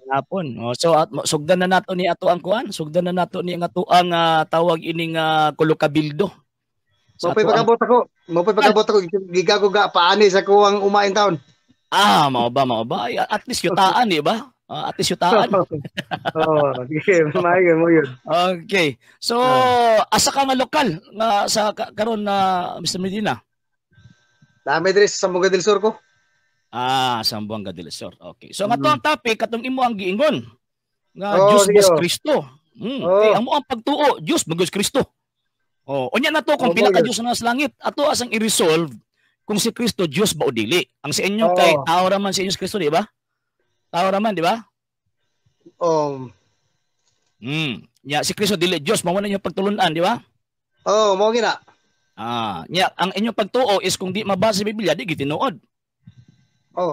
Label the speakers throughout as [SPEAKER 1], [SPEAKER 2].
[SPEAKER 1] hapon. Oh, so sugdan na nato ni ato ang kuan, sugdan na nato ni nga tuang tawag ining kulukabildo.
[SPEAKER 2] Mapay pagabot ako gigago ga paani sa kuwang umain taon.
[SPEAKER 1] Mao ba? Ay, at least yutaan, di ba? At least yutaan.
[SPEAKER 2] Okay, maayo mo yun.
[SPEAKER 1] Okay. So, asa ka nga lokal nga sa karon na Mr. Medina?
[SPEAKER 2] Dami diri sa Sambuanga del Sur ko.
[SPEAKER 1] Sambuanga del Sur. Okay. So, nga ang topic katong imo ang giingon. Nga Diyos bas Kristo. Amo ang pagtuo, Diyos bagos Kristo. Unya na to kung pila ka Diyos na sa langit, ato asang i-resolve kung si Kristo Diyos ba o dili. Ang sa inyo kay tao raman si Kristo, di ba? Tao raman, di ba? Si Kristo dili Diyos, mao na yung pagtulunan, di ba?
[SPEAKER 2] Mao gina.
[SPEAKER 1] Ang inyong pagtuo is kung di mabasa sa Biblia, di gitinuod.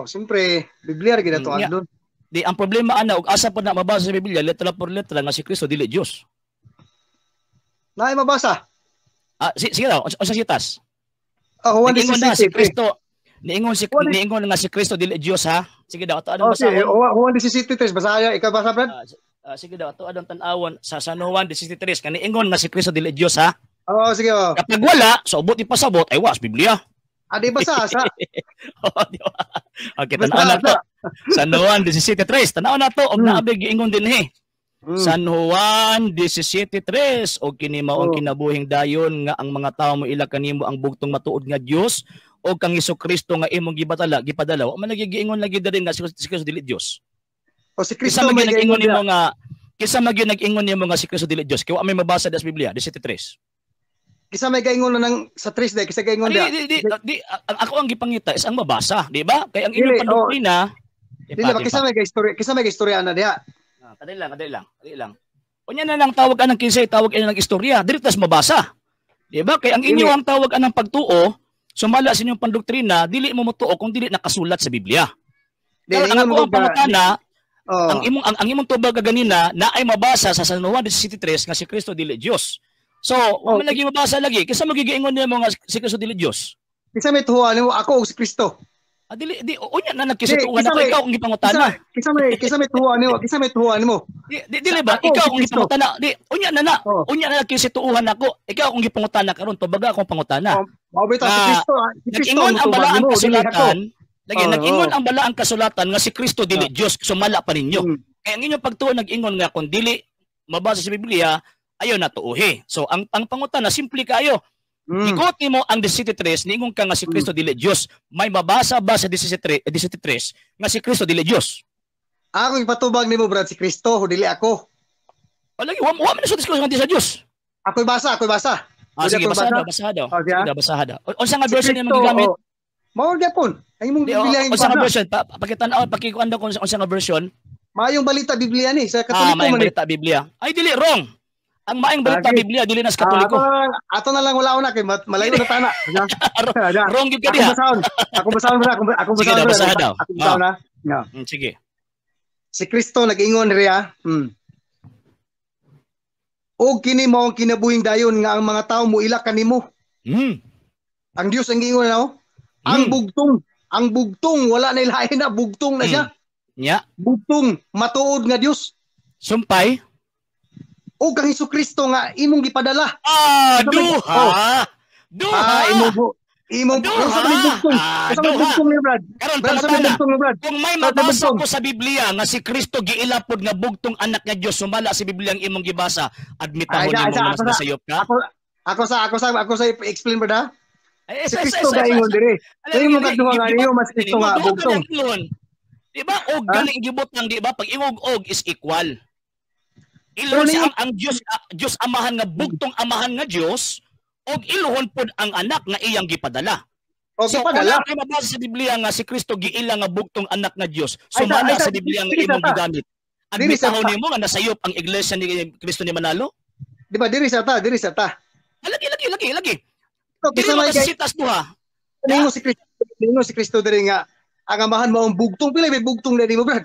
[SPEAKER 2] Siyempre, Biblia gina to andun.
[SPEAKER 1] Di ang problema ana ug asa pa na mabasa sa Biblia letra por letra nga si Kristo dili Diyos.
[SPEAKER 2] Naay mabasa.
[SPEAKER 1] Sige daw, unsa sitas?
[SPEAKER 2] Juan 17.
[SPEAKER 1] Si Kristo niingon nga si Kristo dili Diyos ha. Sige daw ato adong basahon.
[SPEAKER 2] Juan 17:3 basaya ikaw basa Brad?
[SPEAKER 1] Sige daw ato adong tan-awon sa San Juan 17:3 kani ingon nga si Kristo dili Diyos ha.
[SPEAKER 2] Sige.
[SPEAKER 1] Kapag wala, so ubot ipasabot ay was Biblia.
[SPEAKER 2] Di basa sa.
[SPEAKER 1] Okay, tanaw na to. San Juan 17:3 tanaw na to og naabig giingon dinhi. San Juan 17:3 og kini mao ang kinabuhing dayon nga ang mga tawo mo ila kanimo ang bugtong matuod nga Dios o kang Hesukristo nga imong gipadala wa man nagigiingon lagi diri nga si Kristo dili Dios.
[SPEAKER 2] Si Kristo may
[SPEAKER 1] nag-ingon nimo nga kisa magyud nag-ingon nimo nga si Kristo dili Dios kay wa may mabasa sa Biblia 17:3.
[SPEAKER 2] Kisa may gaingon nang sa 3 day kisa gaingon dia.
[SPEAKER 1] Ako ang gipangita is ang mabasa, di ba? Kay ang inyong pandoktrina
[SPEAKER 2] dili ba kisa may istorya na diha.
[SPEAKER 1] Kadali lang. Unya na lang tawag anang kinsay, tawag anang istorya. Dili tas mabasa. Di ba? Kay ang inyo ang tawag anang pagtuo, sumala sa inyong pandoktrina, dili mo motuo kung dili nakasulat sa Biblia. Ang ako ang pangutana, ang imong tubag ganina na ay mabasa sa San Juan 17:3 nga si Kristo dili Dios. So, wa man lagi mabasa lagi. Kisa magigiingon nimo nga si Kristo dili Dios.
[SPEAKER 2] Kisa may tuhuan nimo ako og si Kristo.
[SPEAKER 1] Dili unya na nagkisutuan ako ikaw kung gipangutana.
[SPEAKER 2] Kisa may tuhuan nimo.
[SPEAKER 1] Dili ba ikaw kung gipangutana. Unya na nagkisutuan ako. Ikaw kung gipangutana karon tubaga akong pangutana.
[SPEAKER 2] Mao bitaw si Kristo.
[SPEAKER 1] Nag-ingon ang balaang kasulatan. Nag-ingon ang balaang kasulatan nga si Kristo dili Dios sumala pa ninyo. Kaya ang inyong pagtuo nag-ingon nga kung dili mabasa sa Biblia ayo na tuuhi. So ang pangutana simple kayo. Ikot nimo ang 17:3 niingon ka nga si Kristo dili Dios. May mabasa ba sa 17:3 nga si Kristo dili Dios?
[SPEAKER 2] Ako ipatubag nimo brad si Kristo dili ako.
[SPEAKER 1] Lagi wa man sa Kristo nga di sa Dios.
[SPEAKER 2] Ako'y basa.
[SPEAKER 1] Sige, basa daw. Unsa nga version nimo gigamit?
[SPEAKER 2] Mao gyapon. Ang imong Biblia
[SPEAKER 1] unsa nga version? Pakita-an pakikuan daw kung unsa nga version.
[SPEAKER 2] Mayong balita Biblia ni sa Katoliko man.
[SPEAKER 1] Mayong balita Biblia. Ay dili wrong. Ang maayong balita Biblia dili na sa Katoliko.
[SPEAKER 2] Ato na lang wala una kay malayo na tana.
[SPEAKER 1] Wrong gyud ka diha.
[SPEAKER 2] Ako basahon.
[SPEAKER 1] Sige, basahan daw.
[SPEAKER 2] Ako basahon na.
[SPEAKER 1] Sige.
[SPEAKER 2] Si Kristo nag-ingon riya. Og kini mao ang kinabuhing dayon nga ang mga tawo mo ila kanimo. Ang Dios ang giingon na ang bugtong wala na ilahin na bugtong na siya. Bugtong matuod nga Dios.
[SPEAKER 1] Sumpay.
[SPEAKER 2] O kang Hesukristo nga imong gipadala.
[SPEAKER 1] Duha.
[SPEAKER 2] Imong bugtong ni Brad.
[SPEAKER 1] Kung may mabasa ko sa Biblia nga si Kristo giilapod nga bugtong anak nga Dios sumala sa Biblia ang imong gibasa, admitahon nimo nga mas nasayop ka.
[SPEAKER 2] Ako sa explain Brad. Si Kristo ga ingon dire. Kay mo kadto nga niyo mas Kristo nga bugtong.
[SPEAKER 1] Di ba? Og galing gibutang di ba? Pag og is equal. Iluhon siya ang Diyos amahan nga bugtong amahan nga Diyos og iluhon pod ang anak nga iyang gipadala. So kung kay mabasa sa Biblia nga si Kristo giila nga bugtong anak nga Diyos, sumala sa Biblia nga imong gigamit. Admitahon nimo nga nasayop ang iglesia ni Kristo ni Manalo?
[SPEAKER 2] Di ba diri sa ta?
[SPEAKER 1] Lagi.
[SPEAKER 2] Diri
[SPEAKER 1] mo sitas duha.
[SPEAKER 2] Ningo si Kristo diri nga ang amahan mo ang bugtong pila may bugtong diri mo Brad.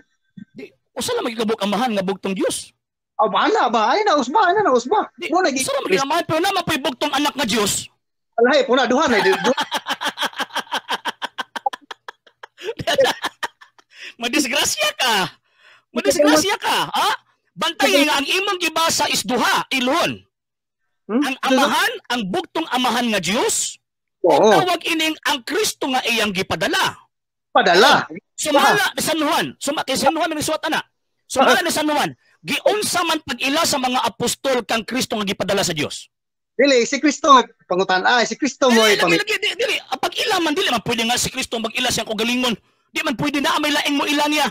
[SPEAKER 1] Usa lang magikabuk amahan nga bugtong Dios.
[SPEAKER 2] Bana ba? Ay na usba.
[SPEAKER 1] Mo lagi. Usa lang magikamahan pero naman pay bugtong anak nga Dios.
[SPEAKER 2] Alay puna duha na.
[SPEAKER 1] Madisgrasya ka. Madisgrasya ka, ha? Bantay nga ang imong gibasa is duha, ilhon. Ang amahan, ang bugtong amahan nga Dios, o tawag ining ang Kristo nga iyang gipadala.
[SPEAKER 2] Padala.
[SPEAKER 1] Sumala ni San Juan, kay San Juan ni suwat ana. Sumala ni San Juan, giunsa man pag-ila sa mga apostol kang Kristo nga gipadala sa Dios.
[SPEAKER 2] Dili si Kristo pangutan si Kristo mo
[SPEAKER 1] dili pag ila man dili man pwede nga si Kristo mag-ila siyang kagalingon. Di man pwede na may laing mo ila niya.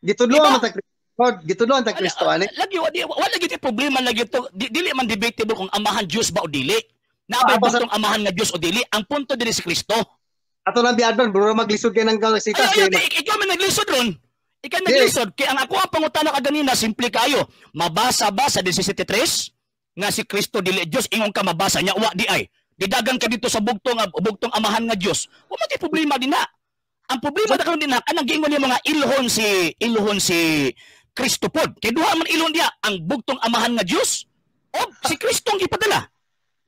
[SPEAKER 2] Gitudloan man ta Gitudloan ta Kristo ani.
[SPEAKER 1] Lagi wala gid problema lagi to. Dili man debatable kung amahan Dios ba o dili. Naabay ba tong amahan nga Dios o dili? Ang punto dili si Kristo.
[SPEAKER 2] Ato lang biadban bro maglisod kay nang sitas.
[SPEAKER 1] Ikaw man naglisod ron. Ikaw naglisod kay ang ako ang pangutana kaganina simple kayo. Mabasa ba sa 17:3 nga si Kristo dili Dios ingon ka mabasa nya wa di ay. Didagan ka dito sa bugtong amahan nga Dios. Wa man problema din na. Ang problema na karon din na kanang giingon niya mga ilhon si Kristo pod. Kay duha man ilon diya ang bugtong amahan nga Dios o si Kristo ang gipadala.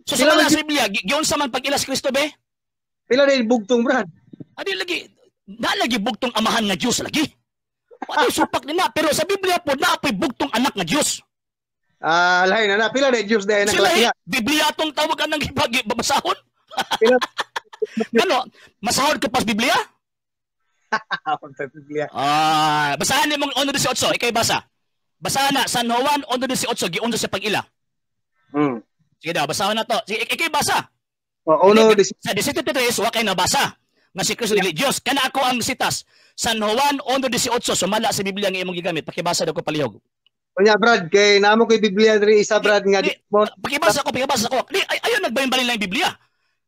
[SPEAKER 1] So sa mga Biblia, giyon sa man pag-ila si Kristo be?
[SPEAKER 2] Pila rin bugtong brad.
[SPEAKER 1] Adi lagi bugtong amahan nga Dios lagi. Wala supak nila pero sa Biblia pod naapoy bugtong anak nga Dios.
[SPEAKER 2] Lain na pila rin Dios dahil
[SPEAKER 1] na Biblia tong tawagan ng babasahon. Ano, masahod ka pas Biblia?
[SPEAKER 2] Biblia.
[SPEAKER 1] Basahan ni mong 1:18, ikay basa. Basahan na San Juan 1:18 giunsa sa pag-ila. Sige daw, basahan na to. Sige, ikay basa. Sa 17:3 wa kay nabasa nga si Kristo dili Dios. Kana ako ang sitas. San Juan 1:18 sumala sa Biblia nga imong gigamit. Pakibasa daw ko palihog.
[SPEAKER 2] Unya Brad, kay namo koy Biblia diri isa Brad nga
[SPEAKER 1] pakibasa ko. Ayo nagbayin-balin lang Biblia.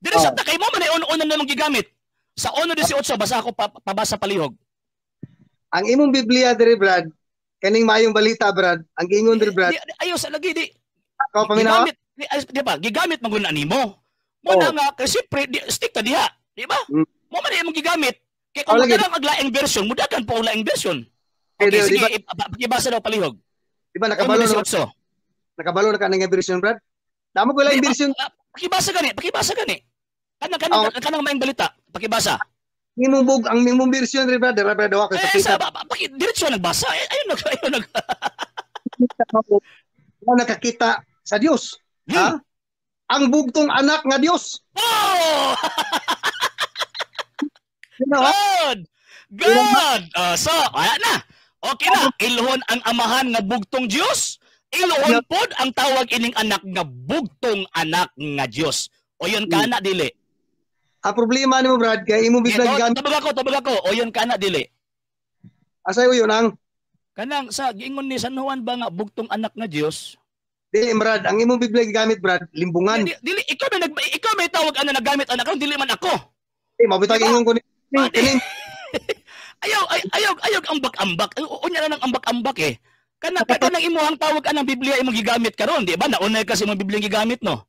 [SPEAKER 1] Diri sa kay mo man ay una na mong gigamit. Sa 1:18 basa ako pabasa palihog.
[SPEAKER 2] Ang imong Biblia diri Brad, kaning mayong balita Brad, ang giingon diri Brad.
[SPEAKER 1] Ayo sa lagi di.
[SPEAKER 2] Ako paminawa.
[SPEAKER 1] Di ba? Gigamit man guna nimo. Mo na nga kasi stick ta diha, di ba? Mo man imong gigamit. Kay kung magdala maglaing version, mudagan po laing version. Okay, sige, pakibasa daw palihog.
[SPEAKER 2] Di ba nakabalo na ka ng version Brad? Damo ko laing version.
[SPEAKER 1] Pakibasa gani. Kanang maing balita, pakibasa.
[SPEAKER 2] Ang mimong version rin Brad, dawa ko sa kita.
[SPEAKER 1] Diretso nagbasa. Ayun
[SPEAKER 2] nakakita sa Dios. Ha? Ang bugtong anak nga Dios.
[SPEAKER 1] Oh! Good! So, ayan na. Okay na. Ilhon ang amahan nga bugtong Dios. Ilhon pod ang tawag ining anak nga bugtong anak nga Dios. O yun ka na, dili.
[SPEAKER 2] Ang problema nimo Brad, kay imo biglang gamit.
[SPEAKER 1] Tabag ako. O yun ka na, dili.
[SPEAKER 2] Asay yun ang?
[SPEAKER 1] Kanang sa giingon ni San Juan ba nga bugtong anak nga Dios?
[SPEAKER 2] Dili Brad, ang imong biglang gamit Brad, limbungan.
[SPEAKER 1] Dili, ikaw may tawag ana nagamit anak, dili man ako.
[SPEAKER 2] Mabitag ingon ko ni.
[SPEAKER 1] Ayaw ambak-ambak. Unya na ng ambak-ambak eh. Kanang imuhang tawag anang Biblia imong gigamit karon, di ba? Naunay kasi imong Biblia gigamit no.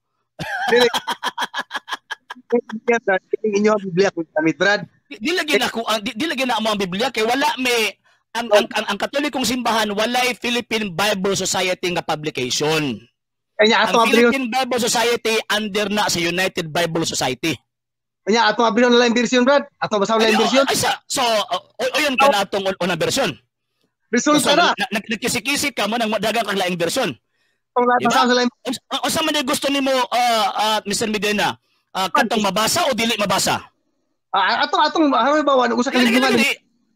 [SPEAKER 2] Dili. Inyo ang Biblia ko gamit Brad.
[SPEAKER 1] Di lagi na mo ang Biblia kay wala may ang Katolikong simbahan walay Philippine Bible Society nga publication.
[SPEAKER 2] Kanya ato
[SPEAKER 1] ang Philippine Bible Society under na sa United Bible Society.
[SPEAKER 2] Kanya ato abrion na lang version Brad. Ato basaw lang version.
[SPEAKER 1] So oyon ka na atong una version.
[SPEAKER 2] Version ka na.
[SPEAKER 1] Nagkisi-kisi ka mo nang dagang kang laing version. O sa man gusto nimo Mr. Medina, kantong mabasa o dili mabasa?
[SPEAKER 2] Atong halimbawa usa ka limbungan.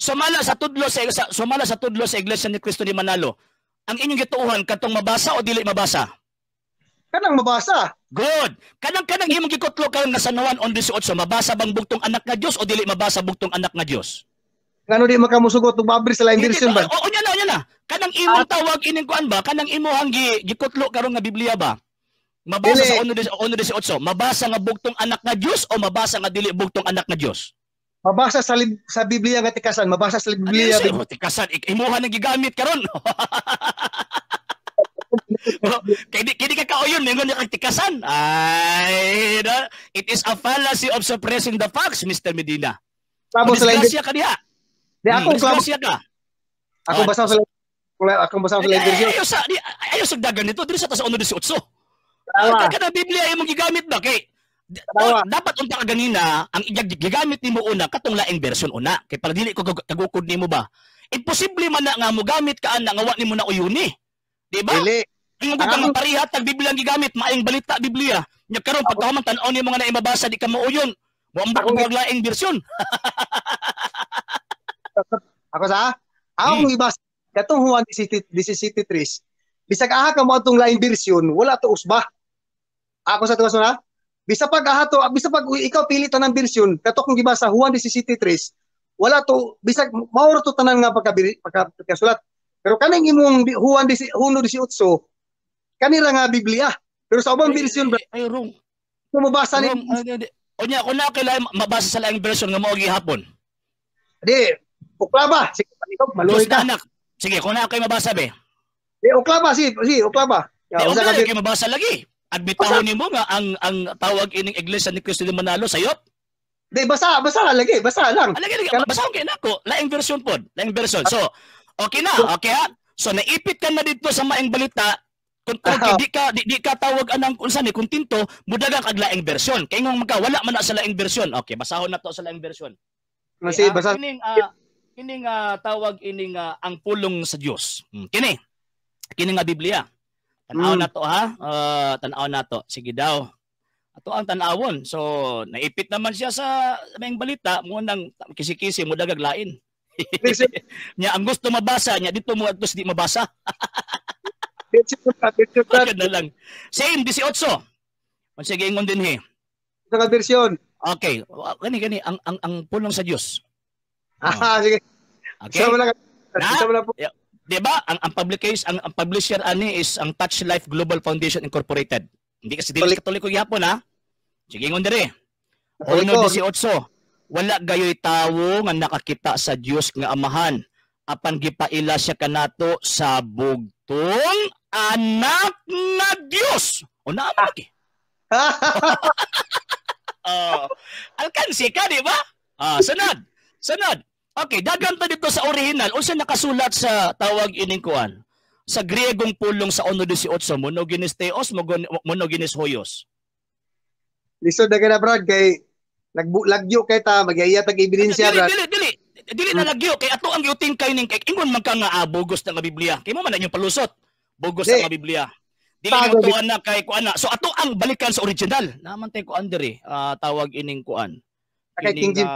[SPEAKER 1] Sumala sa tudlo sa Iglesia ni Cristo di Manalo. Ang inyong gituuhan katong mabasa o dili mabasa?
[SPEAKER 2] Kanang mabasa.
[SPEAKER 1] Good. Kanang imong gikutlo karon nga San Juan 1:18 mabasa bang bugtong anak nga Dios o dili mabasa bugtong anak nga Dios?
[SPEAKER 2] Ngano di makamusugot og babri sa lain version ba?
[SPEAKER 1] O nya na. Kanang imong tawag ining kuan ba? Kanang imong gikutlo karon nga Biblia ba? Mabasa sa 1:18 mabasa nga bugtong anak nga Dios o mabasa nga dili bugtong anak nga Dios?
[SPEAKER 2] Mabasa sa Biblia nga tikasan, mabasa sa Biblia.
[SPEAKER 1] Tikasan, imuha na gigamit karon. Kaya ka kauyon, may nga tikasan. It is a fallacy of suppressing the facts, Mr. Medina. Disgrasya ka diha. Disgrasya ka.
[SPEAKER 2] Ako basa sa version.
[SPEAKER 1] Ayaw sa dagan nito, dito sa 1:18. Kada Biblia imong gigamit ba kay dapat unta ka ganina ang gigamit nimo una katong laing version una kay para dili ko kagukod nimo ba Imposible man na nga mo gamit ka ana nga wa nimo na uyuni. Di ba?
[SPEAKER 2] Dili.
[SPEAKER 1] Ingon ko ka parihat tag Biblia ang gigamit, maayong balita Biblia. Nya karon pagkahuman tan-aw nimo nga na mabasa di ka mauyon. Wa ambak og laing bersyon.
[SPEAKER 2] Ako sa? Akong ibas katong Juan 17:3. Bisag aha ka mo atong laing bersyon, wala to usba. Ako sa tuwas na. Bisa pag ikaw pili ta ng bersyon, kato kung gibasa Juan 17:3, wala to bisag mauro to tanan nga pagkasulat. Pero kaning imong Juan 1:18 kanira nga Biblia. Pero sa ubang bersyon
[SPEAKER 1] ay wrong.
[SPEAKER 2] Kung mabasa ni
[SPEAKER 1] Onya ko na kailangan mabasa sa laing bersyon nga mao gihapon.
[SPEAKER 2] Di, uklaba. Sige, maluhi ka.
[SPEAKER 1] Sige, kung na kayo mabasa be.
[SPEAKER 2] Di, uklaba uklaba.
[SPEAKER 1] Uklaba kayo mabasa lagi. Adbitahon nimo nga ang tawag ining Iglesia ni Cristo de Manalo sayop.
[SPEAKER 2] Di, basa lagi, basa lang.
[SPEAKER 1] Lagi, basa kay nako, laing bersyon pod, laing bersyon. So, okay na, okay ha? So naipit ka na dito sa maing balita. Kung di ka tawag anang unsa ni kuntinto, mudagan kag laing bersyon. Kay ngong magka wala man na sa laing bersyon. Okay, basahon na to sa laing bersyon.
[SPEAKER 2] Kasi basa
[SPEAKER 1] kining tawag ining ang pulong sa Dios. Kini nga Biblia. Tan-aw na to ha. Tan-aw na to. Sige daw. Ato ang tan-awon. So naipit naman siya sa maing balita mo nang kisi-kisi mo dagag lain. Nya ang gusto mabasa nya dito mo adtos di mabasa. Okay na lang. Same 18. Sige ingon din he.
[SPEAKER 2] Sa bersyon.
[SPEAKER 1] Okay, gani ang pulong sa Dios.
[SPEAKER 2] Sige.
[SPEAKER 1] Okay. Diba? Ang publisher ani is ang Touch Life Global Foundation Incorporated. Hindi kasi dili Katoliko gyapon ha. Sige ngon dire. 1:18. Wala gayoy tawo nga nakakita sa Dios nga Amahan. Apan gipaila siya kanato sa bugtong anak nga Dios. O naamag eh. Alkansi ka, di ba? Sunod. Okay, dagan ta dito sa original. Unsa nakasulat sa tawag ining kuan? Sa Griegong pulong sa 1:18, monogenes theos, monogenes hoyos.
[SPEAKER 2] Lisod na ka na, Brad, kay lagyo kay ta, mag-iya tag ebidensya, Brad.
[SPEAKER 1] Dili na lagyo kay ato ang giuting kay ning kay ingon man ka nga bugos nga Biblia. Kay mo man inyong palusot. Bugos nga Biblia. Dili mo tuan na kay kuan na. So ato ang balikan sa original. Naman tay kuan diri. Tawag ining kuan.
[SPEAKER 2] Okay, King James.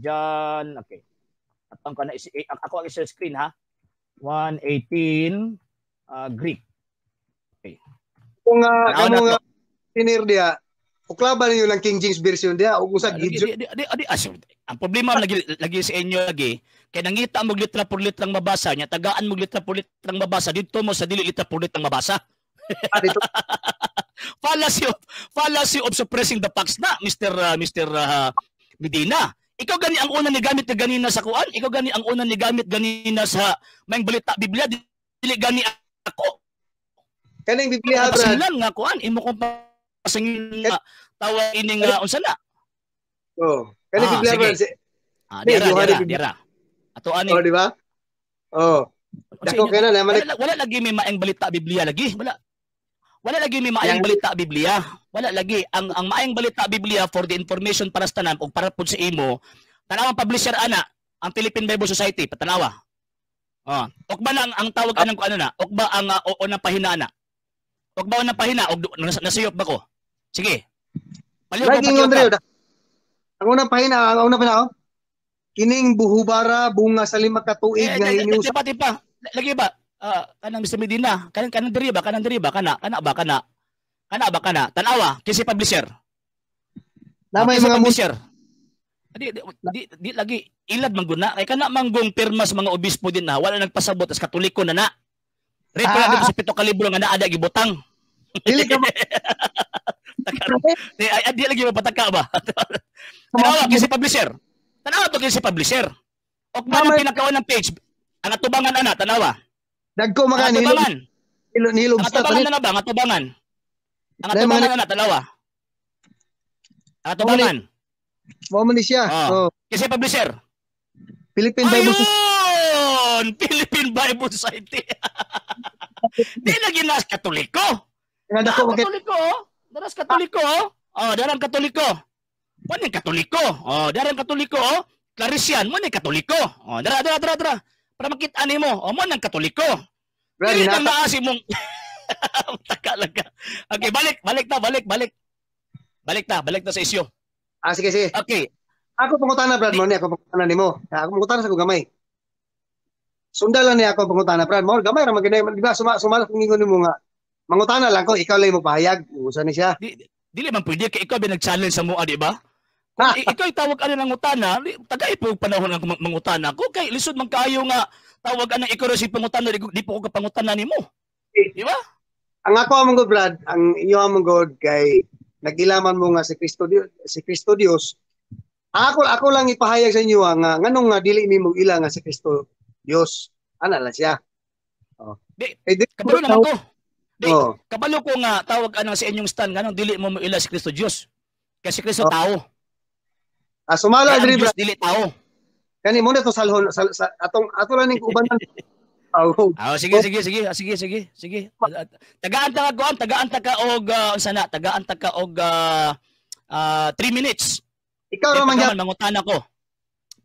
[SPEAKER 1] John, okay. At ang kana ako ang share screen ha. 1:18 Greek. Okay.
[SPEAKER 2] Kung kamo nga tinir dia, uklaban niyo lang King James version dia ug usag
[SPEAKER 1] ang problema lagi sa inyo lagi kay nangita mo litra por litrang mabasa nya tagaan mo litra por litrang mabasa dito mo sa dili litra por litrang mabasa.
[SPEAKER 2] Dito.
[SPEAKER 1] fallacy of suppressing the facts na Mr. Medina. Ikaw gani ang una ni gamit ganina sa kuan, ikaw gani ang una ni gamit ganina sa maing balita Biblia, dili gani ako.
[SPEAKER 2] Kaning Biblia Brad.
[SPEAKER 1] Lang nga kuan imo ko pasingin nga tawa ining unsa na.
[SPEAKER 2] Oh, kaning Biblia Brad.
[SPEAKER 1] Dira. Ato ani.
[SPEAKER 2] Oh, di ba? Oh. Dako kana naman
[SPEAKER 1] wala lagi may maing balita Biblia lagi, wala lagi may maayong balita Biblia. Wala lagi. Ang maayong balita Biblia for the information para sa tanan o para po sa imo, tanawang publisher ana, ang Philippine Bible Society, patanawa. Okba na ang tawag anang ko ano na, okba ang o na pahina na. Okba na pahina, og nasuyop ba ko? Sige.
[SPEAKER 2] Lagi Andreo. Ang unang pahina, kining buhubara bunga sa 5 ka tuig nga iniusap.
[SPEAKER 1] Pa. Lagi ba? Kanang Mr. Medina, kanang diri ba kana tanawa kisi publisher
[SPEAKER 2] namay mga
[SPEAKER 1] publisher di lagi ilad mangguna kay kana manggong pirma sa mga obispo din na wala nagpasabot as Katoliko na reto na sa 7 ka libro nga naa gibutang
[SPEAKER 2] dili ka
[SPEAKER 1] di lagi mapataka ba tanawa kisi publisher ok ba nang pinakaon ng page ang atubangan ana tanawa
[SPEAKER 2] dagko mga nilog
[SPEAKER 1] sa atubangan na ba? Ang atubangan na talawa. Ang atubangan.
[SPEAKER 2] Mo man siya.
[SPEAKER 1] Kasi publisher.
[SPEAKER 2] Philippine Bible
[SPEAKER 1] Society. Philippine Bible Society. Di lagi nas Katoliko. Katoliko. Daras Katoliko. Darang Katoliko. Mo ni Katoliko. Darang Katoliko. Clarisian mo ni Katoliko. Dara. para makita nimo. O mo nang Katoliko.
[SPEAKER 2] Brad,
[SPEAKER 1] Dili nang maasi mong taka lang ka. Okay, balik ta sa isyu.
[SPEAKER 2] Sige, sige.
[SPEAKER 1] Okay.
[SPEAKER 2] Ako pangutana, Brad, mo ni ako pangutana nimo. Ako pangutana sa ko gamay. Sundalan ni ako pangutana, Brad. Mo gamay ra maginay, di ba? Sumala kung ingon nimo nga. Mangutana lang ko, ikaw lang mo pahayag. Usa ni siya.
[SPEAKER 1] Dili man pwede kay ikaw binag-challenge sa mua, di ba? Kung ikaw tawag ano ng utana, tagay po panahon ng mangutana ko kay lisod man kaayo nga tawag anang ikaw si pangutana di po ko kapangutana nimo. Di ba?
[SPEAKER 2] Ang ako among god, Brad, ang inyo among god kay nagilaman mo nga si Kristo Dios. Ako lang ipahayag sa inyo nga nganong nga dili nimo ila nga si Kristo Dios. Ana lang siya.
[SPEAKER 1] Kabalo naman ko. Kabalo ko nga tawag anang sa inyong stand nganong dili mo ila si Kristo Dios. Kasi Kristo tao.
[SPEAKER 2] Sumala diri, Brad.
[SPEAKER 1] Dili tao.
[SPEAKER 2] Kani mo na to salhon ato lang ning uban.
[SPEAKER 1] Sige. Tagaan ta ka og sana, tagaan ta ka og 3 minutes.
[SPEAKER 2] Ikaw ra man
[SPEAKER 1] mangutana ko.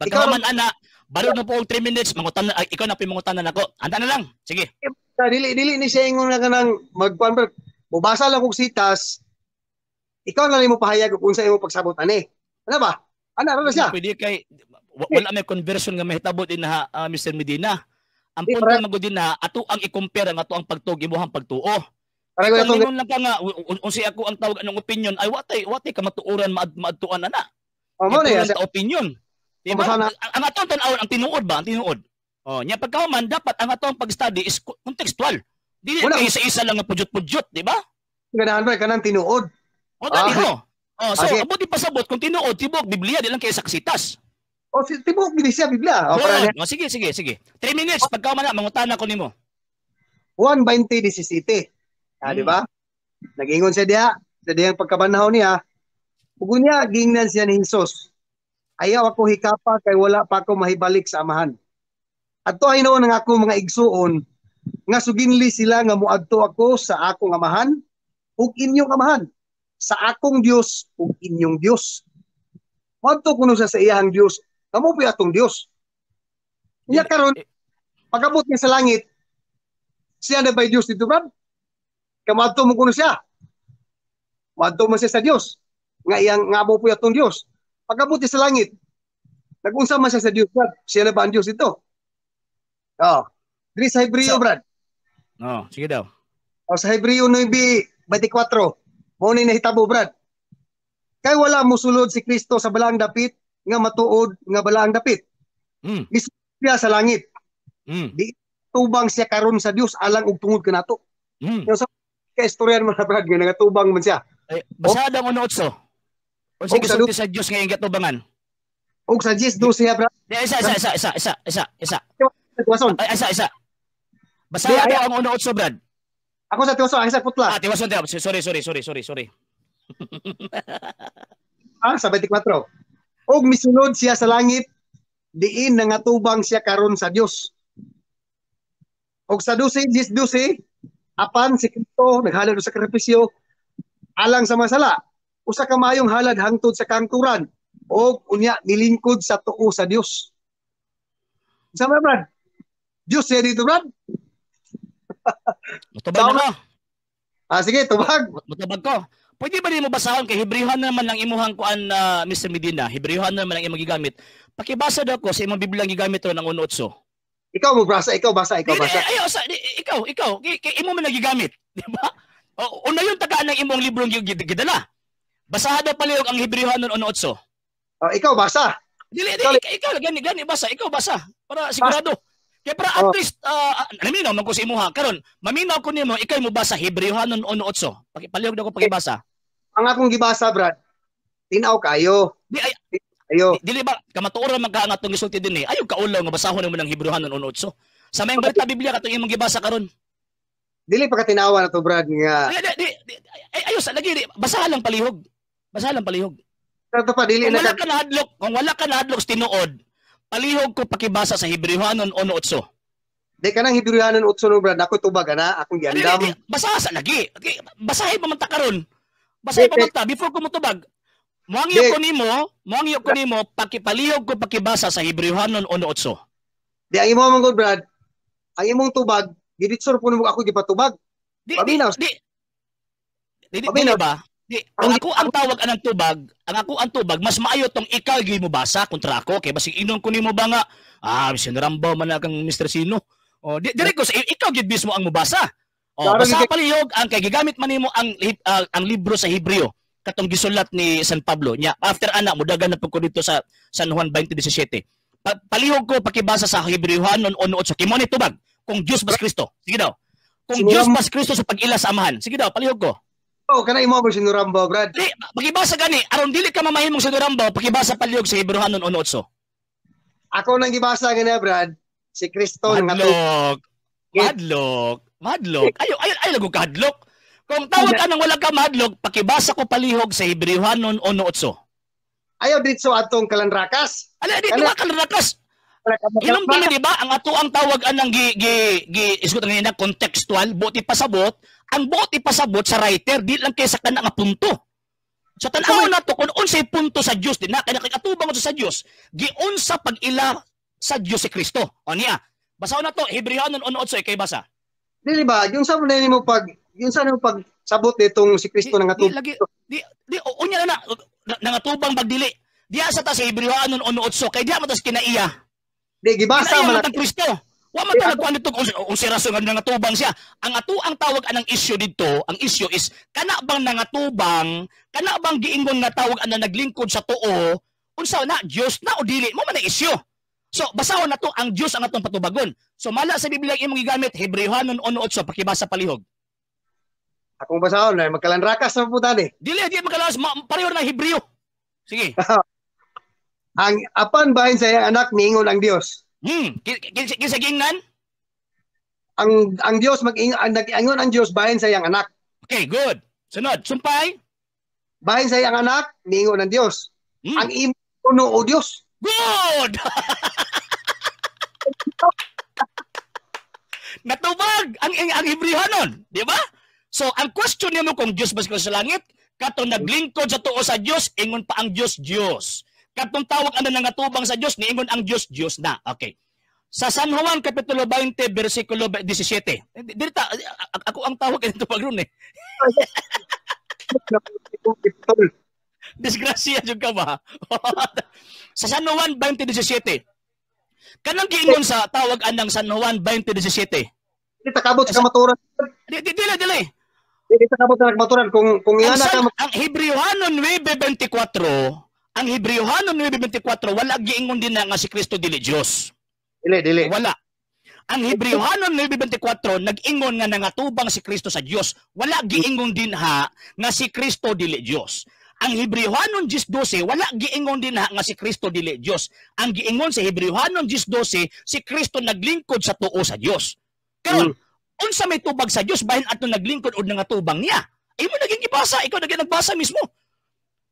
[SPEAKER 1] Pagka man ana, balo na po og 3 minutes, mangutana ikaw na pimangutana nako. Anta na lang. Sige.
[SPEAKER 2] Dili ni siya ingon na kanang magkuan, mubasa lang kog sitas. Ikaw na lang mo pahayag kung sa imo pagsabot ani. Ano ba? Ana ra siya.
[SPEAKER 1] Pwede kay wala may conversion nga mahitabo din na Mr. Medina. Ang punto magud din na ato ang i-compare ang ato ang pagtuo imuhang pagtuo. Kung lang ka nga unsi ako ang tawag anong opinion ay watay ka matuoran maadtuan ana.
[SPEAKER 2] Mo na yan.
[SPEAKER 1] Opinion. Diba? Ang atong tan-awon ang tinuod ba? Ang tinuod. Nya pagkahuman dapat ang atong pag-study is contextual. Dili kay isa-isa lang nga pujot-pujot, di ba?
[SPEAKER 2] Ganahan ba kanang tinuod?
[SPEAKER 1] Dali mo. So abot di pasabot kung tinuod tibok Biblia di lang kay saksitas.
[SPEAKER 2] Tibok gid siya Biblia.
[SPEAKER 1] Sige. 3 minutes pagkahuman na mangutana ko nimo.
[SPEAKER 2] 1:20:17. Di ba? Nag-ingon siya diha, sa diyang pagkabanhaw niya. Ug unya gingnan siya ni Hesus. Ayaw ako hikapa kay wala pa ako mahibalik sa amahan. Adto hinuon ng ako mga igsuon nga suginli sila nga moadto ako sa akong amahan ug inyong amahan, sa akong Dios ug inyong Dios. Moadto kuno sa iyang Dios, kamo pa atong Dios. Nya karon pagabot niya sa langit, siya na ba Dios dito, Brad? Kamadto mo kuno siya. Moadto mo siya sa Dios. Nga iyang nga mo po atong Dios. Pagabot niya sa langit, nag-unsa man siya sa Dios, Brad? Siya na ba ang Dios ito? Diri sa Hebreo, Brad.
[SPEAKER 1] Sige daw.
[SPEAKER 2] Sa Hebreo 9:24. Mo ni nahitabo, Brad. Kay wala mosulod si Kristo sa balaang dapit nga matuod nga balaang dapit. Siya sa langit. Di tubang siya karon sa Dios alang og tungod kanato. Sa kaistoryan man, Brad, nga nagatubang man siya.
[SPEAKER 1] Basada mo no otso. Unsa gisulti sa Dios nga gatubangan?
[SPEAKER 2] Og sa Dios do siya, Brad.
[SPEAKER 1] Isa. Isa. Basada daw ang 1:8, Brad.
[SPEAKER 2] Ako sa tiwason, ang isa putla.
[SPEAKER 1] Tiwason. Sorry.
[SPEAKER 2] Sa 24. Og misunod siya sa langit, diin nangatubang siya karon sa Dios. Og sa 12, apan si Kristo naghalad sa sakripisyo alang sa masala. Usa ka maayong halad hangtod sa kangturan og unya nilingkod sa tuo sa Dios. Sama, Brad? Dios siya dito, Brad?
[SPEAKER 1] Mutubag na ko.
[SPEAKER 2] Sige, tubag.
[SPEAKER 1] Mutubag ko. Pwede ba din mo basahon kay Hebrewhan naman ang imuhang kuan Mr. Medina? Hebrewhan naman ang imong gigamit. Pakibasa daw ko sa imong Biblia gigamit ro ng 1:8.
[SPEAKER 2] Ikaw mo basa. Ikaw.
[SPEAKER 1] Ikaw. Kay imo man nagigamit, di ba? Una yung tagaan ng imong librong gidala. Basahan daw palihog ang Hebrewhan ng 1:8.
[SPEAKER 2] Ikaw basa.
[SPEAKER 1] Dili, ikaw gani basa. Ikaw basa para sigurado. Kaya para at least, naminaw man ko sa imuha. Karon, maminaw ko nimo, ikaw mo basa Hebrewhan 1:8. Palihog na ko pakibasa.
[SPEAKER 2] Ang akong gibasa, Brad, tinaw kayo. Ayo.
[SPEAKER 1] Dili ba, kamatuoran man ka ang atong gisulti din eh. Ayaw kaulaw nga basahon mo ng Hebrewhan 1:8. Sa mayang balita Biblia katong imong gibasa karon.
[SPEAKER 2] Dili pa katinawa na to, Brad, nga.
[SPEAKER 1] Ayos, lagi, basahan lang palihog.
[SPEAKER 2] Ito pa, dili
[SPEAKER 1] kung
[SPEAKER 2] na
[SPEAKER 1] kung wala ka nahadlok sa tinuod, palihog ko pakibasa sa Hebrewhan 1:8.
[SPEAKER 2] Di ka nang Hebrewhan 1:8 no, Brad. Ako tubag na, akong giandam.
[SPEAKER 1] Basa sa lagi. Basahin pa man ta karon. Basahin pa man ta before ko motubag. Moangyo ko nimo, pakipalihog ko pakibasa sa Hebrewhan 1:8.
[SPEAKER 2] Di ang imo man gud Brad, ang imong tubag, giditsor puno mo ako gipatubag. Paminaw.
[SPEAKER 1] Di ba? Ang tawag anang tubag, ang tubag mas maayo tong ikaw gyud mo basa kontra ako kay basig inon ko nimo ba nga sinarambaw man na kang Mr. Sino. O dire ko sa ikaw gyud mismo ang mobasa. O basa palihog ang kay gigamit man nimo ang libro sa Hebreo katong gisulat ni San Pablo nya after ana mudagan na pud ko dito sa San Juan 20:17. Palihog ko pakibasa sa Hebreo 1:8 sa kimon ni tubag kung Dios bas Kristo. Sige daw. Kung Dios bas Kristo sa pag-ila sa amahan. Sige daw palihog ko.
[SPEAKER 2] Kana imo mo sinurambaw, Brad.
[SPEAKER 1] Di, pakibasa gani, aron dili ka mamahimong sinurambaw, pakibasa palihog sa Hebreo 1:8.
[SPEAKER 2] Ako nang gibasa gani, Brad. Si Kristo
[SPEAKER 1] Madlok. Ay lago kahadlok. Kung tawag ka nang wala ka madlok, pakibasa ko palihog sa Hebreo 1:8.
[SPEAKER 2] Ayaw dito atong kalanrakas.
[SPEAKER 1] Ala di ba kalanrakas? Ilong dili di ba ang ato ang tawag anang isgot nga contextual, buti pasabot. Ang buot ipasabot sa writer di lang kay sa kana nga punto. Sa tan-aw nato kun unsay punto sa Dios din na kay nakatubang sa Dios, giunsa pag-ila sa Dios si Kristo. O niya. Basahon nato Hebreo 1:8 kay basa.
[SPEAKER 2] Dili ba yung sa man nimo pag sabot nitong si Kristo nga tubang.
[SPEAKER 1] Di unya na nangatubang pagdili. Diya sa ta sa Hebreo 1:8 kay diya matas kinaiya.
[SPEAKER 2] Di gibasa man
[SPEAKER 1] ang Kristo. Wa man ta nagkuan dito kung si rason nga nangatubang siya. Ang ato ang tawag anang issue dito, ang issue is kana bang nangatubang, kana bang giingon nga tawag ana naglingkod sa tuo, unsa na Dios na o dili mo man ang issue. So basahon na to ang Dios ang atong patubagon. So mala sa Biblia imong gigamit Hebreo 1:8 pakibasa palihog.
[SPEAKER 2] Akong basahon na magkalanrakas na puta ni.
[SPEAKER 1] Dili magkalanrakas pareho na Hebreo. Sige.
[SPEAKER 2] Ang apan bahin sa iyang anak niingon ang Dios.
[SPEAKER 1] Kinsa gingnan?
[SPEAKER 2] Ang Dios nag-ingon ang Dios bahin sa iyang anak.
[SPEAKER 1] Okay, good. Sunod, sumpay.
[SPEAKER 2] Bahin sa iyang anak, niingon ang Dios. Ang imo puno o Dios.
[SPEAKER 1] Good. Natubag ang Hebreo nun, di ba? So, ang question niyo kung Dios ba sa langit, katong naglingkod sa tuo sa Dios, ingon pa ang Dios. Katong tawag ano nangatubang sa Dios, niingon ang Dios na. Okay. Sa San Juan Kapitulo 20 versikulo 17. Dirita ako ang tawag nito pagron eh. Disgrasya jud ka ba? Sa San Juan 20:17. Kanang giingon sa tawag anang San Juan 20:17.
[SPEAKER 2] Dili takabot sa kamaturan.
[SPEAKER 1] Dili.
[SPEAKER 2] Dili takabot sa kamaturan kung ingana ka
[SPEAKER 1] ang Hebreo 9:24. Ang Hebreo 9:24 wala giingon din nga si Kristo dili Dios.
[SPEAKER 2] Dili.
[SPEAKER 1] Wala. Ang Hebreo 9:24 nag-ingon nga nangatubang si Kristo sa Dios. Wala giingon din nga si Kristo dili Dios. Ang Hebreo 10:12 wala giingon din nga si Kristo dili Dios. Ang giingon sa Hebreo 10:12 si Kristo naglingkod sa tuo sa Dios. Karon, unsa may tubag sa Dios bahin ato naglingkod og nangatubang niya? Imo naging gibasa, ikaw naging nagbasa mismo.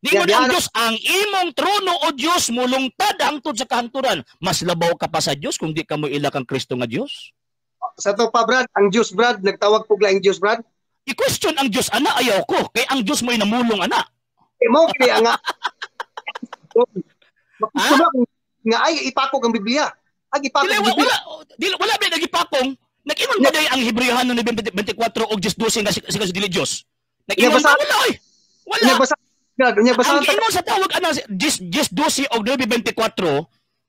[SPEAKER 1] Ningon ang Diyos, ang imong trono o Diyos mulungtad hangtod sa kahanturan. Mas labaw ka pa sa Diyos kung di ka mo ila kang Kristo nga Diyos.
[SPEAKER 2] Sa to pa, Brad, ang Diyos, Brad, nagtawag po ang Diyos, Brad.
[SPEAKER 1] I-question ang Diyos, ana, ayaw ko. Kaya ang Diyos mo'y namulong, ana.
[SPEAKER 2] Mo, kaya nga. Nga ay, ipakog ang Biblia.
[SPEAKER 1] Wala ba nag-ipakong? Nag-ingon ba day ang Hebreohan no 24 o Diyos 12 nga si dili Diyos? Nag-ingon ba? Wala. Ang ingon sa tawag ana Diyos 12 o 24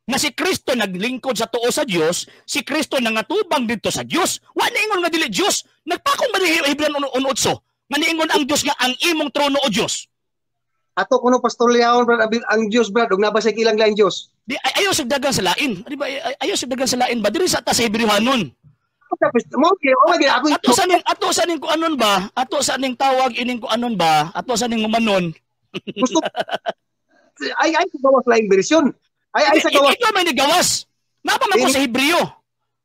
[SPEAKER 1] na si Kristo naglingkod sa tuo sa Dios, si Kristo nangatubang dito sa Dios. Wa na ingon nga dili Dios. Nagpakong ba ni Hebrew 1:8? Nga niingon ang Dios nga ang imong trono o Dios.
[SPEAKER 2] Ato kuno pastoryahon brad ang Dios brad ug nabasig ilang lang Dios.
[SPEAKER 1] Di ayo sa dagan sa lain. Di ba ayo sa dagan sa lain ba diri sa ta sa Hebrewanon. Ato sa ning ko anon ba? Ato sa ning tawag ining ko anon ba? Ato sa ning umanon.
[SPEAKER 2] Gusto ay gawas laing bersyon. Ay sa gawas.
[SPEAKER 1] Ikaw may nigawas. Napa man ko sa Hebreo.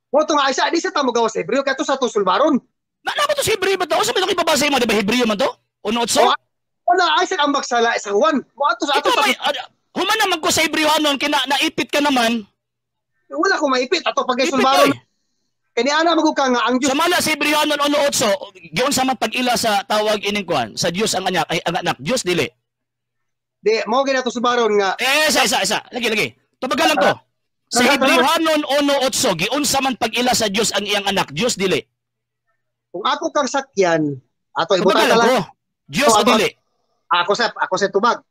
[SPEAKER 2] Mo to nga isa di sa ta mo gawas sa Hebreo kato sa to sulbaron.
[SPEAKER 1] Napa to sa Hebreo ba to? Sa may ibabasa mo di ba Hebreo man to? Unotso?
[SPEAKER 2] Wala ay sa ambak sa Juan. Mo ato sa
[SPEAKER 1] human naman ko sa Hebrewanon kina naipit ka naman.
[SPEAKER 2] Wala ko maipit ato pag sulbaron. Kani ana magka nga ang Dios.
[SPEAKER 1] Samala sa Hebrewanon 1:8, giun sa man pag-ila sa tawag ining kuan, sa Dios ang anak ay ang anak, Dios dili.
[SPEAKER 2] Di mo gina to subaron nga.
[SPEAKER 1] Isa. Lagi. Tubagan lang ko. Sa Hebrewanon 1:8 giunsa man pag-ila sa Dios ang iyang anak, Dios dili.
[SPEAKER 2] Kung ako kang sakyan, ato ibutan ka lang.
[SPEAKER 1] Dios o dili.
[SPEAKER 2] Ako sa tubag.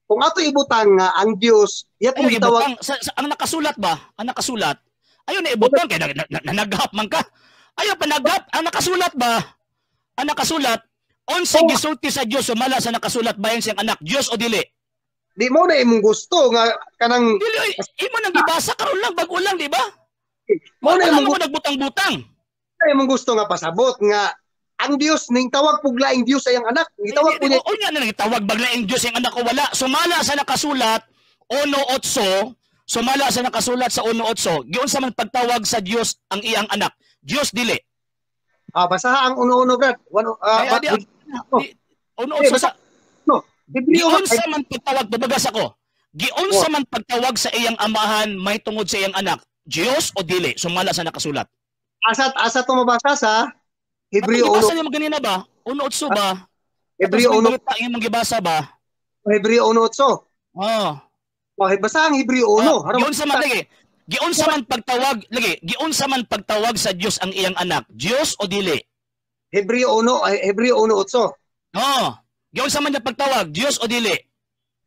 [SPEAKER 2] Kung ato ibutang nga ang Dios, iya kung gitawag
[SPEAKER 1] ang nakasulat ba? Ang nakasulat. Ayo na ibutang kay nanaghap man ka. Ayo panaghap ang nakasulat ba? Ang nakasulat, unsa gisulti sa Dios sumala sa nakasulat bayan siyang anak, Dios o dili?
[SPEAKER 2] Di mo na imong gusto nga kanang
[SPEAKER 1] dili imo nang gibasa karon lang bag-o lang, di ba?
[SPEAKER 2] Mo na imong
[SPEAKER 1] nagbutang-butang.
[SPEAKER 2] Imong gusto nga pasabot nga ang Dios ning tawag puglaing Dios ay ang anak. Gitawag po niya.
[SPEAKER 1] O nga na tawag baglaing Dios ang anak ko wala. Sumala sa nakasulat 1:8, sumala sa nakasulat sa 1:8, giunsa man pagtawag sa Dios ang iyang anak. Dios dili.
[SPEAKER 2] Basaha ang 1:1 Brad.
[SPEAKER 1] 1:8 sa giunsa man pagtawag tubagas ako. Giunsa man pagtawag sa iyang amahan may tungod sa iyang anak. Dios o dili? Sumala sa nakasulat.
[SPEAKER 2] Asa to mabasa sa Hebreo 1.
[SPEAKER 1] Basa niyo ganina ba? 1:8 ba?
[SPEAKER 2] Hebreo 1.
[SPEAKER 1] Imong gibasa ba?
[SPEAKER 2] Hebreo 1:8. Basa ang Hebreo 1.
[SPEAKER 1] Giunsa man lagi. Giunsa man pagtawag lagi. Giunsa man pagtawag sa Dios ang iyang anak. Dios o dili?
[SPEAKER 2] Hebreo 1:8.
[SPEAKER 1] Giunsa man niya pagtawag, Dios o dili?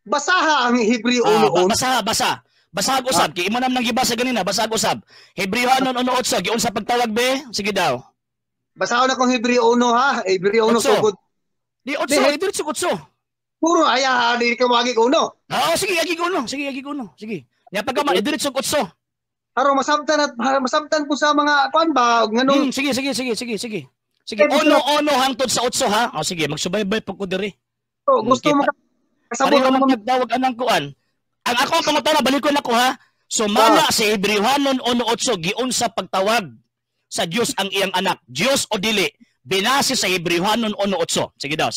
[SPEAKER 2] Basaha ang Hebreo 1:8.
[SPEAKER 1] Basahag usab. Kay imo nam nang gibasa ganina, basahag usab. Hebrewanon 1:8, giunsa pagtawag be? Sige daw.
[SPEAKER 2] Basahon akong Hebreo 1 ha. Hebreo 1 sugod.
[SPEAKER 1] Di 8, diretso 8.
[SPEAKER 2] Puro aya di ka magi ko 1.
[SPEAKER 1] Sige, agi ko 1. Sige. Nya pagka diretso 8.
[SPEAKER 2] Aron masabtan po sa mga kuan ba nganong
[SPEAKER 1] sige. Sige, ono hangtod sa 8 ha. Sige, magsubaybay pag ko diri.
[SPEAKER 2] Gusto mo
[SPEAKER 1] kasabot mo magtawag anang kuan. Ang ako ang pangutana balikon ako ha. Sumala sa Hebrewanon 1:8 giunsa pagtawag sa Dios ang iyang anak. Dios o dili? Binase sa Hebrewanon 1:8. Sige daw.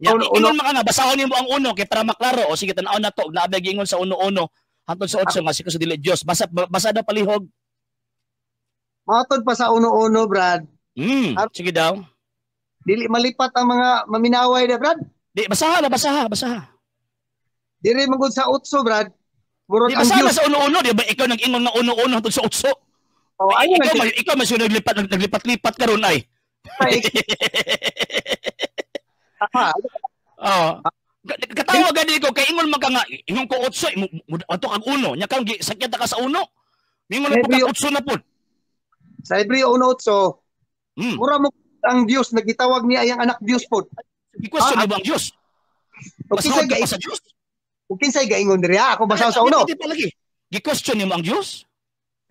[SPEAKER 1] Ingon man nga basahon nimo ang 1 kay para maklaro. O sige tan-aw na to naabay giingon sa 1:1 hangtod sa 8 nga sige sa dili Dios. Basa daw palihog.
[SPEAKER 2] Matod pa sa 1:1 Brad.
[SPEAKER 1] Sige daw.
[SPEAKER 2] Dili malipat ang mga maminaway na Brad.
[SPEAKER 1] Di basaha.
[SPEAKER 2] Dili magud sa 8 Brad.
[SPEAKER 1] Murag ang Dios sa 1:1 di ba ikaw nag-ingon nga 1:1 hangtod sa 8. Ikaw mas naglipat-lipat karon ay. Katawag gani ko kay ingon man ka nga ingon ko 8 ato kag 1 nya kang sakit ka sa 1. Mingon pa 8 na pud.
[SPEAKER 2] Sa Hebreo 1:8. Mura mo ang Dios nagitawag niya ang anak Dios pod.
[SPEAKER 1] Gi-question mo ang Dios? Basahon ka pa sa Dios?
[SPEAKER 2] Kung kinsay gaingon diri ako basaw sa 1.
[SPEAKER 1] Di pa lagi. Gi-question mo ang Dios?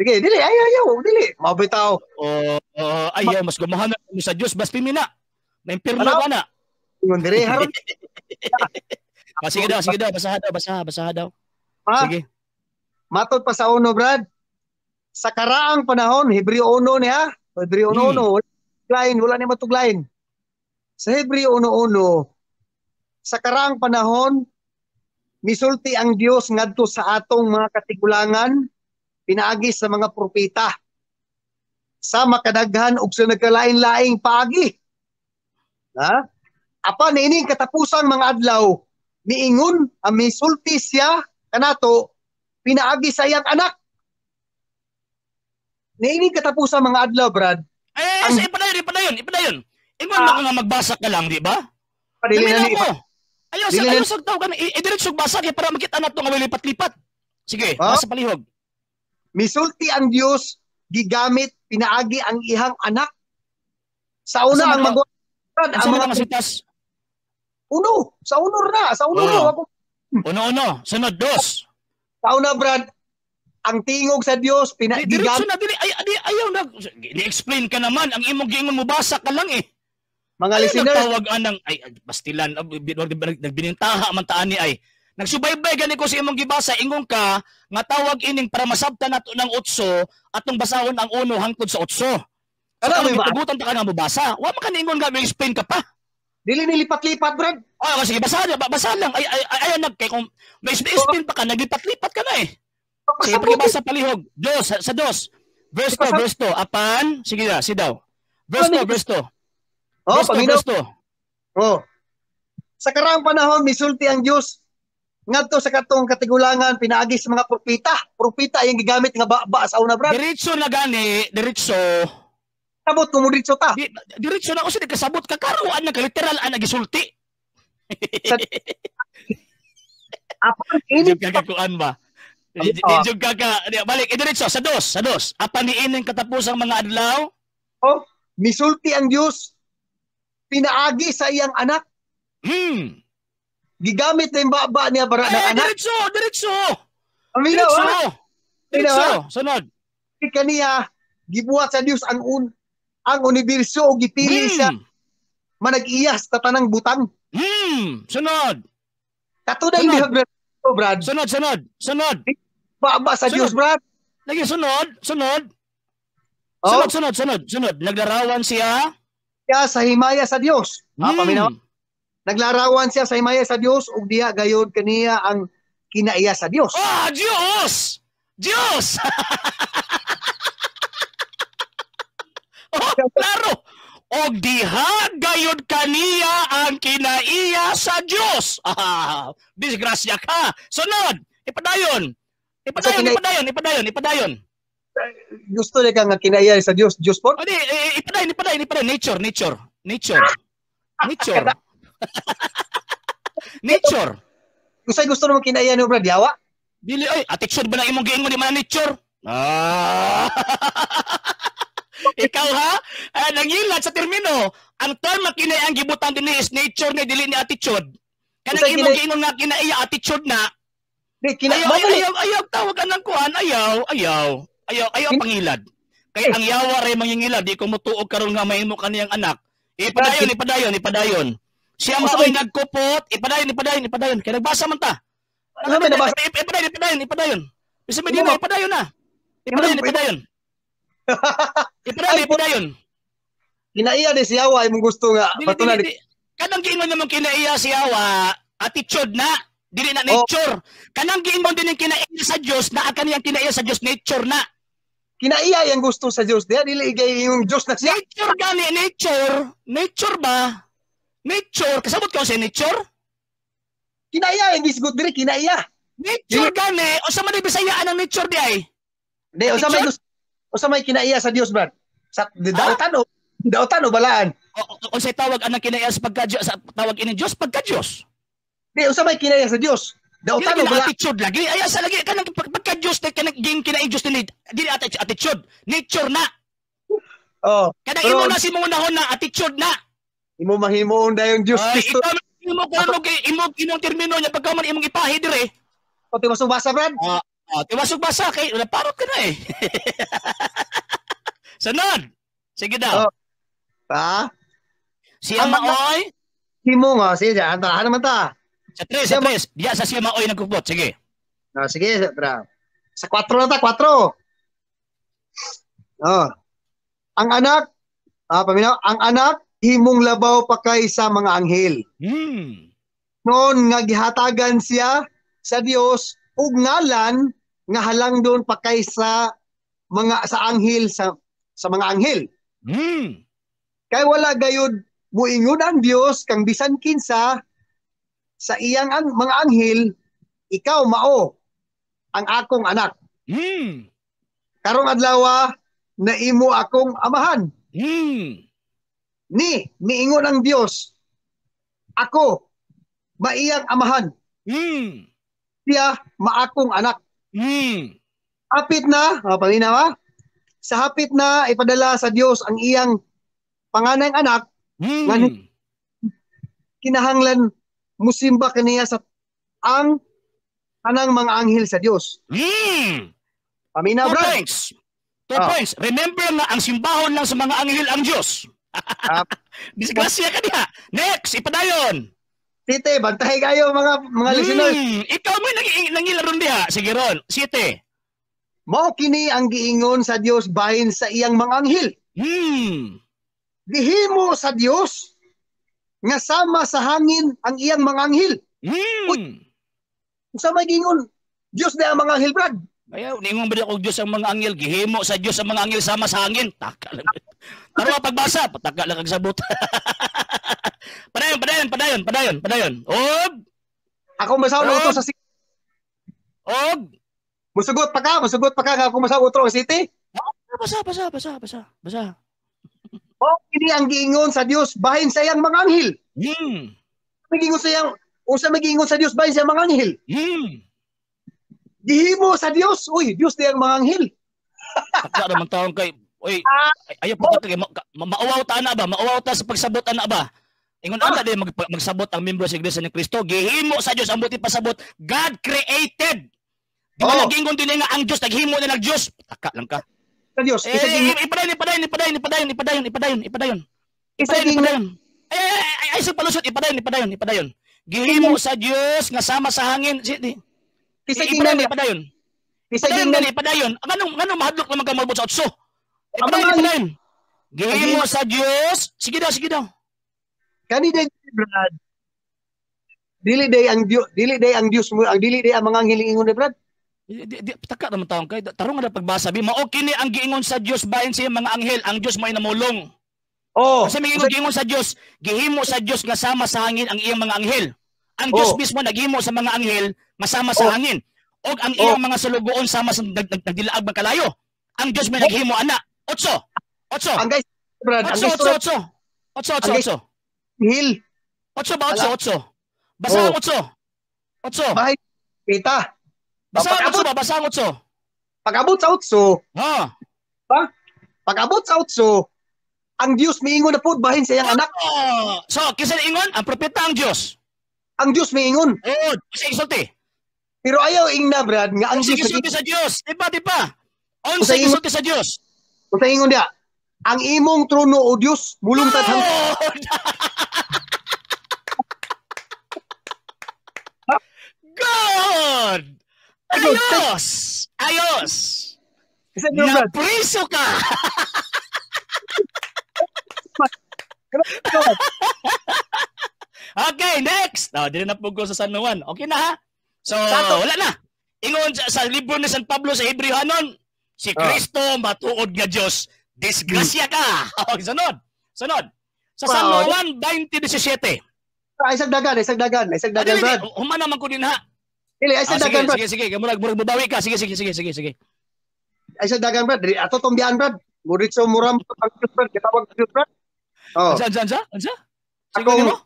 [SPEAKER 2] Sige, dili ayaw, dili. Mabitaw.
[SPEAKER 1] Ayaw mas gumahan mo sa Dios bas pimina. May impierno ba na?
[SPEAKER 2] Ingon diri haron.
[SPEAKER 1] Sige daw, basaha daw. Sige.
[SPEAKER 2] Matod pa sa 1 Brad. Sa karaang panahon, Hebreo 1 niya. Hebreo 1. Wala ni matuglain. Sa Hebreo 1:1, sa karaang panahon, misulti ang Dios ngadto sa atong mga katigulangan, pinaagi sa mga propeta. Sa makadaghan ug sa nagkalain-laing paagi. Apan ining katapusang mga adlaw, niingon ang misulti siya kanato pinaagi sa iyang anak. Niining katapusang mga adlaw, Brad. Ipadayon.
[SPEAKER 1] Ingon mo nga magbasa ka lang, di ba? Naminaw mo. Ayaw sa tao ka na. Idiretso basa kaya para makita na ito nga lipat-lipat. Sige, basa palihog.
[SPEAKER 2] Misulti ang Dios, gigamit, pinaagi ang ihang anak. Sa una ang mag-uwan.
[SPEAKER 1] Ang mga masitas.
[SPEAKER 2] Sa uno na.
[SPEAKER 1] Uno. Sunod, 2.
[SPEAKER 2] Sa una, Brad, ang tingog sa Dios,
[SPEAKER 1] diretso na, ayaw na. Ni-explain ka naman. Ang imong giingon mo, basa ka lang eh.
[SPEAKER 2] Mga listeners.
[SPEAKER 1] Nagtawag anang, bastilan, nagbinintaha man taani ay. Nagsubaybay gani ko sa imong gibasa, ingon ka, nga tawag ining para masabtan nato ng 8, atong basahon ang 1 hangtod sa 8. Ano may tugutan ta ka nga mabasa. Wa man kaningon nga may explain ka pa.
[SPEAKER 2] Dili nilipat-lipat, Brad.
[SPEAKER 1] Sige, basa lang. Ay kay kung may explain pa ka, naglipat-lipat ka na eh. Sige, pakibasa palihog. 2, sa 2. Verse 2. Apan, sige na, daw. Verse 2. Verse 2.
[SPEAKER 2] Sa karaang panahon, misulti ang Diyos. ngadto sa katong katigulangan pinaagi sa mga propeta. Propeta yung gigamit nga ba sa una, brad.
[SPEAKER 1] Diretso na gani, diretso.
[SPEAKER 2] Sabot ko mo diretso ta.
[SPEAKER 1] Diretso na kasi kasabot ka karuan na literal ang nagisulti.
[SPEAKER 2] Apan ini
[SPEAKER 1] kakakuan ba? Dijug ka balik diretso sa dos. Apan niining katapusang mga adlaw?
[SPEAKER 2] Oh, misulti ang Dios pinaagi sa iyang anak. Gigamit na yung baba niya para ng anak.
[SPEAKER 1] Diretso.
[SPEAKER 2] Aminaw.
[SPEAKER 1] Sunod.
[SPEAKER 2] Kaniya gibuhat sa Dios ang universo o gipili siya manag-iyas ta tanang butang.
[SPEAKER 1] Sunod.
[SPEAKER 2] Katunay ni Brad.
[SPEAKER 1] Sunod.
[SPEAKER 2] Baba sa Dios, Brad.
[SPEAKER 1] Lagi sunod.
[SPEAKER 2] Oh?
[SPEAKER 1] Sunod. Naglarawan siya
[SPEAKER 2] sa himaya sa Dios. Paminaw. Naglarawan siya sa himaya sa Dios ug diha gayud kaniya ang kinaiya sa Dios.
[SPEAKER 1] Dios! Klaro! Og diha gayud kaniya ang kinaiya sa Dios. Disgrasya ka. Sunod. Ipadayon.
[SPEAKER 2] Gusto niya nga kinaiya sa Dios po?
[SPEAKER 1] Ipadayon. Nature.
[SPEAKER 2] Gusto naman kinaiya ni Brad Yawa?
[SPEAKER 1] Dili attitude ba na imong giingon di man nature? Ikaw ha? Nangilat sa termino. Ang term na kinaiya ang gibutan din is nature ni dili ni attitude. Kanang imong giingon nga kinaiya attitude na. Ayaw tawag ka ng kuhan. Ayaw pangilad. Kaya ang yawa rin mangingilad. Di ko mutuog karon nga may mo kaniyang anak. Ipadayon. Siya mao'y nagkupot. Ipadayon. Kaya nagbasa man ta. Ipadayon. Bisa may dino, ipadayon na. Ipadayon.
[SPEAKER 2] Kinaiya ni si Yawa imong gusto nga.
[SPEAKER 1] Kanang giingon namang kinaiya si Yawa, attitude na. Dili na nature. Kanang giingon din yung kinaiya sa Dios na akan yang kinaiya sa Dios nature na.
[SPEAKER 2] Kinaiya yang gusto sa Dios diha dili igay yung Dios na siya.
[SPEAKER 1] Nature ba? Nature, kasabot ka sa nature?
[SPEAKER 2] Kinaiya yung gisgot diri kinaiya.
[SPEAKER 1] Nature gani o sa man Bisayaan ang nature di ay.
[SPEAKER 2] Di o sa may kinaiya sa Dios, Brad. Sa daotan o balaan.
[SPEAKER 1] O sa tawag anang kinaiya sa pagka sa tawag ini Dios pagka-Dios.
[SPEAKER 2] Di o sa may kinaiya sa Dios. Daotan o balaan.
[SPEAKER 1] Attitude lagi. Ay sa lagi kanang pagka-Dios kanang kinaiya Dios ni dili attitude. Nature na. Kanang imo na si mo nahon na attitude na.
[SPEAKER 2] Imo mahimoon dayon Dios Kristo.
[SPEAKER 1] Imo imong termino niya pagka man imong ipahi dire.
[SPEAKER 2] O tiwasog basa, Brad?
[SPEAKER 1] Tiwasog basa kay naparot ka na eh. Sunod. Sige daw. Siya maoy.
[SPEAKER 2] Himo nga siya, antahan naman ta.
[SPEAKER 1] Sa 3. Diya sa siya maoy nagkupot. Sige.
[SPEAKER 2] Sige, Brad. Sa 4 na ta, 4. Ang anak, ang anak himong labaw pa kay sa mga anghel. Noon nga gihatagan siya sa Dios ug ngalan nga halangdon pa kay sa anghel sa mga anghel. Kay wala gayud muingon ang Dios kang bisan kinsa sa iyang mga anghel, ikaw mao ang akong anak. Karong adlaw na imo akong amahan. Miingon ang Dios, ako maiyang amahan. Siya maakong anak. Hapit na, paminawa, sa hapit na ipadala sa Dios ang iyang panganay anak, kinahanglan musimba kaniya sa ang anang mga anghel sa Dios. Paminaw, bro.
[SPEAKER 1] 2 points. Remember na ang simbahon lang sa mga anghel ang Dios. Disgrasya ka diha. Next, ipadayon.
[SPEAKER 2] Site, bantay kayo mga listeners.
[SPEAKER 1] Ikaw mo nangilaron diha. Sige ron. Site.
[SPEAKER 2] Mao kini ang giingon sa Dios bahin sa iyang mga anghel. Gihimo sa Dios nga sama sa hangin ang iyang mga anghel. Sa may giingon Dios na ang mga anghel, Brad.
[SPEAKER 1] Ayaw, ningon ba ako Diyos ang mga anghel? Gihimo sa Diyos ang mga anghel sama sa hangin. Taka lang. Taro pagbasa, pataka lang kagsabot. Padayon. Og
[SPEAKER 2] Ako masaw na utos sa city.
[SPEAKER 1] Og
[SPEAKER 2] Musugot pa ka ako masaw utro sa city.
[SPEAKER 1] Basa.
[SPEAKER 2] O kini ang giingon sa Dios bahin sa iyang mga anghel. Magiingon sa Dios bahin sa mga anghel. Gihimo sa Dios. Uy, Dios di ang mga anghel.
[SPEAKER 1] Taka naman taong kay ayaw pa kay maawaw ta na ba? Maawaw ta sa pagsabot ana ba? Ingon ana din magsabot ang membro sa Iglesia ni Cristo. Gihimo sa Dios ang buti pasabot. God created. Di ba nag-ingon din nga ang Dios naghimo na nag Dios. Taka lang ka.
[SPEAKER 2] Sa Dios.
[SPEAKER 1] Ipadayon. Ay sa palusot ipadayon. Gihimo sa Dios nga sama sa hangin. Ipadayon. Ngano mahadlok naman ka mabot sa utso. Ipadayon. Gihimo sa Dios. Sige daw.
[SPEAKER 2] Kani day Brad. Dili day ang Dios mo, ang dili day ang mga anghel ingon ni Brad.
[SPEAKER 1] Taka naman taong kay tarong nga pagbasa bi mao kini ang giingon sa Dios bahin sa mga anghel, ang Dios mo ay namulong. Kasi may giingon sa Dios, gihimo sa Dios nga sama sa hangin ang iyang mga anghel. Ang Dios mismo naghimo sa mga anghel masama sa hangin. Og ang iyang mga sulugoon sama sa nagdilaag magkalayo. Ang Dios may naghimo ana. 8.
[SPEAKER 2] Ang guys, Brad,
[SPEAKER 1] 8.
[SPEAKER 2] Hil.
[SPEAKER 1] 8 ba 8? Basa ang 8.
[SPEAKER 2] Bahay kita.
[SPEAKER 1] Basa ang 8.
[SPEAKER 2] Pag-abot sa 8. Pag-abot sa 8, ang Dios miingon na po bahin sa iyang anak.
[SPEAKER 1] So, kisa ingon ang propeta ang Dios.
[SPEAKER 2] Ang Dios miingon.
[SPEAKER 1] Kasi isulti.
[SPEAKER 2] Pero ayaw ingna Brad nga ang
[SPEAKER 1] Dios isulti sa Dios. Di ba? Unsa isulti sa Dios?
[SPEAKER 2] Unsa ingon dia? Ang imong trono o Dios mulungtad hangtod.
[SPEAKER 1] God! Ayos! Napriso ka! Okay, next! Dili na po ko sa San Juan. Okay na ha? So, wala na. Ingon sa libro ni San Pablo sa Hebrehanon, si Kristo matuod nga Diyos. Disgrasya ka! Sunod. Sa San Juan 20:17.
[SPEAKER 2] Isang dagan, Brad.
[SPEAKER 1] Humana man ko din ha.
[SPEAKER 2] Isang dagan, Brad.
[SPEAKER 1] Sige. Murag bubawi ka. Sige.
[SPEAKER 2] Isang dagan, Brad. Ato tombian, Brad. Muritso muram Brad. Kitawag Brad.
[SPEAKER 1] Ansa?
[SPEAKER 2] Sige mo.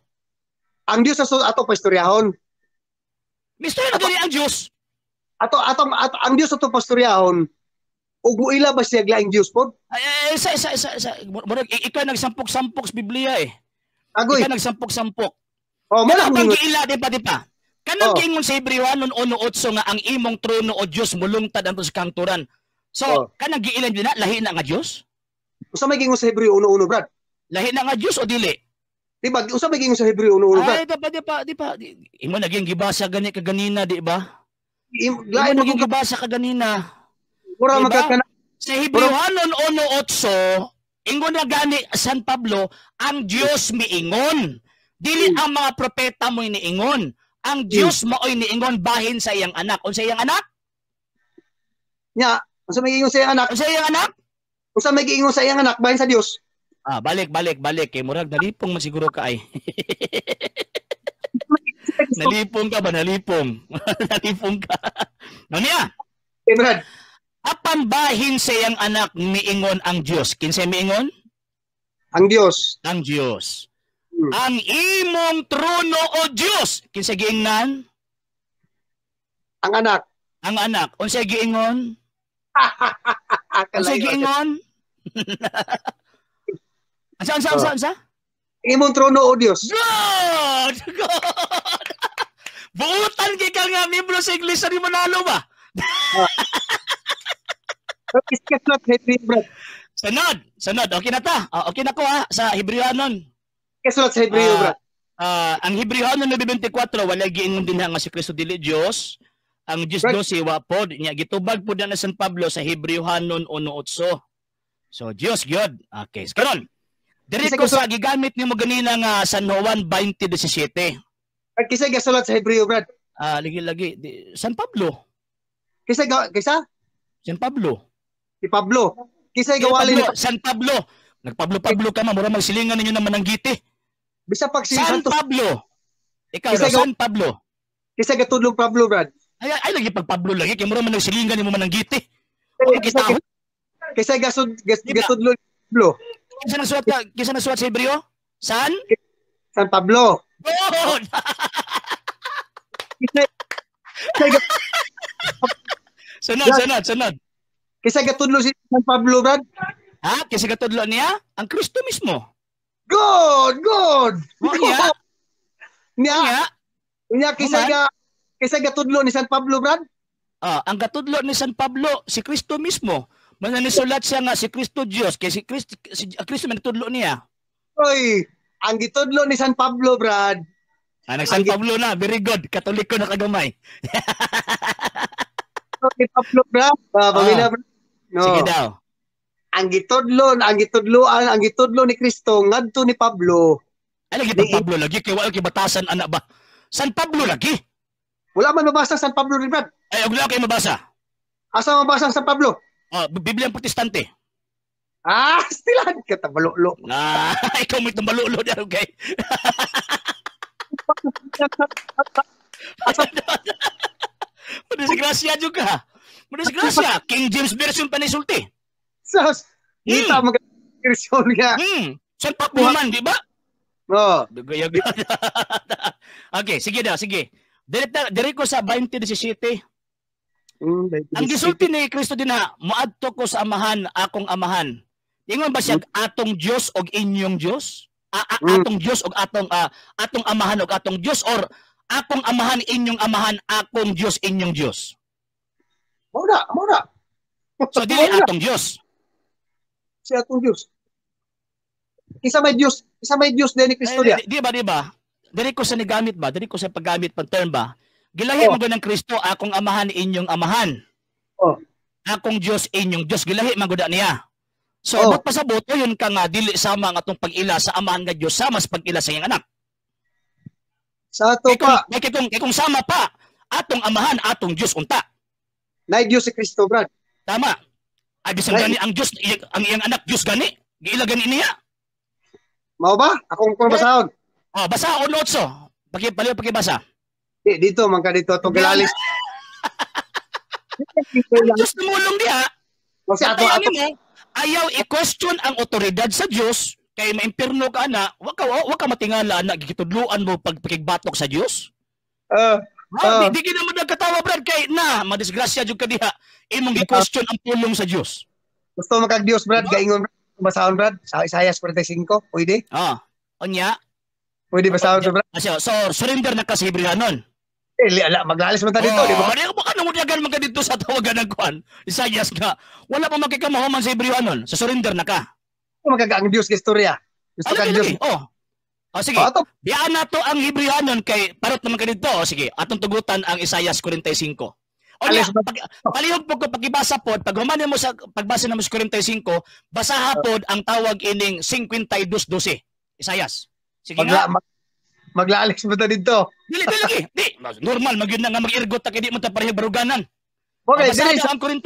[SPEAKER 2] Ang Dios sa ato pastoryahon.
[SPEAKER 1] Mister na diri ang Dios.
[SPEAKER 2] Ato ang Dios ato pastoryahon. Ug muila ba siya glaing Dios pod?
[SPEAKER 1] Murag ikaw nagsampok-sampok sa Biblia eh.
[SPEAKER 2] Agoy.
[SPEAKER 1] Ikaw nagsampok-sampok.
[SPEAKER 2] Mala
[SPEAKER 1] bang giila di pa. Kanang giingon sa Hebrehanon 1:8 nga ang imong trono o Dios mulungtad anto sa kangturan. So, kanang giilan din na lahi na nga Dios?
[SPEAKER 2] Usa may giingon sa Hebreo 1:1, Brad?
[SPEAKER 1] Lahi na nga Dios o dili?
[SPEAKER 2] Di ba? Usa may giingon sa Hebreo 1:1, Brad?
[SPEAKER 1] Di pa. Imo naging gibasa gani kaganina, di ba? Imo
[SPEAKER 2] Lain
[SPEAKER 1] naging gibasa kaganina.
[SPEAKER 2] Mura magkakana.
[SPEAKER 1] Sa Hebrehanon 1:8, ingon na gani San Pablo, ang Dios miingon. Dili ang mga propeta mo iniingon. Ang Dios maoy niingon bahin sa iyang anak. Unsa iyang anak?
[SPEAKER 2] Nya, unsa may giingon sa iyang anak?
[SPEAKER 1] Unsa iyang anak?
[SPEAKER 2] Unsa may giingon sa iyang anak bahin sa Dios?
[SPEAKER 1] Balik kay murag nalipong masiguro ka ay. Nalipong ka ba? Nalipong ka. Nonya?
[SPEAKER 2] Okay, Brad.
[SPEAKER 1] Apan bahin sa iyang anak miingon ang Dios. Kinsa miingon?
[SPEAKER 2] Ang Dios.
[SPEAKER 1] Ang Dios. Ang imong trono o Dios. Kinsa giingnan?
[SPEAKER 2] Ang anak.
[SPEAKER 1] Ang anak. Unsa giingon? Unsa giingon? Ansa?
[SPEAKER 2] Imong trono o Dios.
[SPEAKER 1] God! Buutan kay ka nga miyembro sa iglesia ni Manalo ba? Sunod. Okay na ta. Okay na ko ha sa Hebrehanon.
[SPEAKER 2] Kasulat sa Hebreo, Brad.
[SPEAKER 1] Ang Hebrehanon 9:24 wala giingon din nga si Kristo dili Dios. Ang Dios do si wa pod nya gitubag pod na San Pablo sa Hebrehanon 1:8. So Dios gyud. Okay, karon. Diri ko sa gigamit nimo ganina nga San Juan 20:17.
[SPEAKER 2] Kisa gasulat sa Hebreo, Brad.
[SPEAKER 1] Lagi. San Pablo.
[SPEAKER 2] Kisa?
[SPEAKER 1] San Pablo.
[SPEAKER 2] Si Pablo. Kisa gawali ni
[SPEAKER 1] San Pablo. Nagpablo-pablo ka mura magsilingan ninyo naman ng giti.
[SPEAKER 2] Bisa pag si
[SPEAKER 1] San
[SPEAKER 2] Santos.
[SPEAKER 1] Pablo. Ikaw
[SPEAKER 2] Kisa
[SPEAKER 1] San Pablo.
[SPEAKER 2] Kisa gatudlong Pablo, Brad.
[SPEAKER 1] Ay lagi pag Pablo lagi kay mura man nagsilingan nimo man ng giti. O kita.
[SPEAKER 2] Kisa gatudlong Pablo.
[SPEAKER 1] Kisa nasulat sa Hebreo? San
[SPEAKER 2] Pablo.
[SPEAKER 1] God! Sunod.
[SPEAKER 2] Kisa gatudlo si San Pablo, Brad?
[SPEAKER 1] Ha? Kisa gatudlo niya? Ang Kristo mismo.
[SPEAKER 2] Good!
[SPEAKER 1] Niya?
[SPEAKER 2] Kisa gatudlo ni San Pablo, Brad?
[SPEAKER 1] Ang gatudlo ni San Pablo, si Kristo mismo. Mananisulat siya nga si Kristo Diyos, kay si Kristo man tutudlo niya.
[SPEAKER 2] Oy, ang gitudlo ni San Pablo, Brad.
[SPEAKER 1] San Pablo na, very good. Katoliko na kagamay.
[SPEAKER 2] Ni Pablo, Brad. Pamilya, Brad. No.
[SPEAKER 1] Sige daw.
[SPEAKER 2] Ang gitudlo ni Kristo ngadto ni Pablo.
[SPEAKER 1] Ay lagi pag Pablo lagi kay wala kay batasan anak ba. San Pablo lagi.
[SPEAKER 2] Wala man mabasa San Pablo rin, Brad.
[SPEAKER 1] Ay wala kay mabasa.
[SPEAKER 2] Asa mabasa ang San Pablo?
[SPEAKER 1] Biblia Protestante.
[SPEAKER 2] Stilan ka tabalolo.
[SPEAKER 1] Ikaw may tambalolo diyan, okay? Madisgrasya juga. Madisgrasya. King James Version pa ni sulti.
[SPEAKER 2] Sus, kita mag-version nga.
[SPEAKER 1] San Pablo man, di ba?
[SPEAKER 2] Oo.
[SPEAKER 1] Okay, sige daw, sige. Diri ko sa 20:17. Ang gisulti ni Kristo din na, muadto ko sa amahan, akong amahan. Ingon ba siya atong Diyos og inyong Diyos? Atong Diyos og atong amahan og atong Diyos, or akong amahan inyong amahan, akong Diyos inyong Diyos?
[SPEAKER 2] Mura.
[SPEAKER 1] So dili atong Diyos.
[SPEAKER 2] Si atong Diyos. Isa may Diyos din ni Kristo dia.
[SPEAKER 1] Di ba? Diri ko sa nigamit ba? Diri ko sa paggamit pag term ba? Gilahi man ng Kristo, akong amahan inyong amahan. Akong Diyos inyong Diyos, gilahi man gud niya. So, abot pa sa boto, yun ka nga, dili sama ang atong pag-ila sa amahan nga Diyos, sama sa pag-ila sa iyang anak.
[SPEAKER 2] Sa ato pa.
[SPEAKER 1] Kung sama pa, atong amahan, atong Diyos, unta.
[SPEAKER 2] Na Diyos si Kristo, Brad.
[SPEAKER 1] Tama. Ay, bisang gani, ang Diyos, ang iyang anak, Diyos gani. Giila gani niya.
[SPEAKER 2] Mao ba? Akong basahon.
[SPEAKER 1] Basahon, Lotso. Pakibasa.
[SPEAKER 2] Dito, mangka dito, itong kilalis.
[SPEAKER 1] Ang Diyos tumulong diha.
[SPEAKER 2] Kasi ato.
[SPEAKER 1] Ayaw i-question ang otoridad sa Diyos kay maimpirno ka na, wag ka matingala na gigitudluan mo pagpakigbatok sa Diyos. Di ka naman nagkatawa, Brad, kay madisgrasya jud ka diha, imong i-question ang pulong sa Diyos.
[SPEAKER 2] Gusto mo kag-Diyos, Brad, gaingon, basahon, Brad, sa Isaiah 45, pwede?
[SPEAKER 1] Onya?
[SPEAKER 2] Pwede basahon, Brad?
[SPEAKER 1] So, surrender na ka sa Hebrayanon.
[SPEAKER 2] Maglalis mo ta dito, di ba?
[SPEAKER 1] Baka namudyagan man ka dito sa tawagan ng kuhan. Isayas ka. Wala pa makikamahuman sa Hebrayanon. Sa surrender na ka.
[SPEAKER 2] Magagaang Diyos ka istorya. Gusto ka Diyos.
[SPEAKER 1] Sige. Biyaan na to ang Hebrayanon kay parot naman ka dito. Sige, atong tugutan ang Isaiah 45. Palihog po ko pagibasa pod, pag humanin mo sa pagbasa ng 45, basaha pod ang tawag ining 52:12. Isayas. Sige nga.
[SPEAKER 2] Maglalis mo ta dito.
[SPEAKER 1] Dili lagi. Normal magyud na nga mag-irgot ta kay di mo ta pareho baruganan.
[SPEAKER 2] Okay,
[SPEAKER 1] basahan ang 40.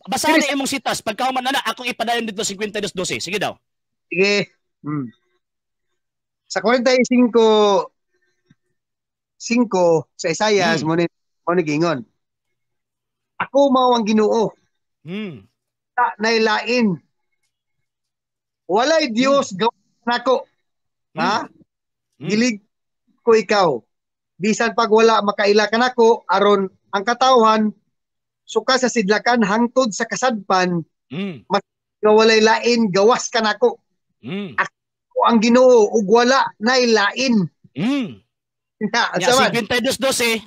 [SPEAKER 1] Basahan imong sitas pagkahuman na akong ipadayon dito 52:12. Sige daw.
[SPEAKER 2] Sige. Sa 45:5 sa Isaiah mo ni gingon. Ako mao ang Ginoo. Nailain. Walay Dios nako. Ha? Gilig ko ikaw. Bisan pag wala makaila ka nako aron ang katawhan suka sa sidlakan hangtod sa kasadpan. Mas walay lain gawas ka nako. Ako ang Ginoo ug wala nay lain.
[SPEAKER 1] 52:12.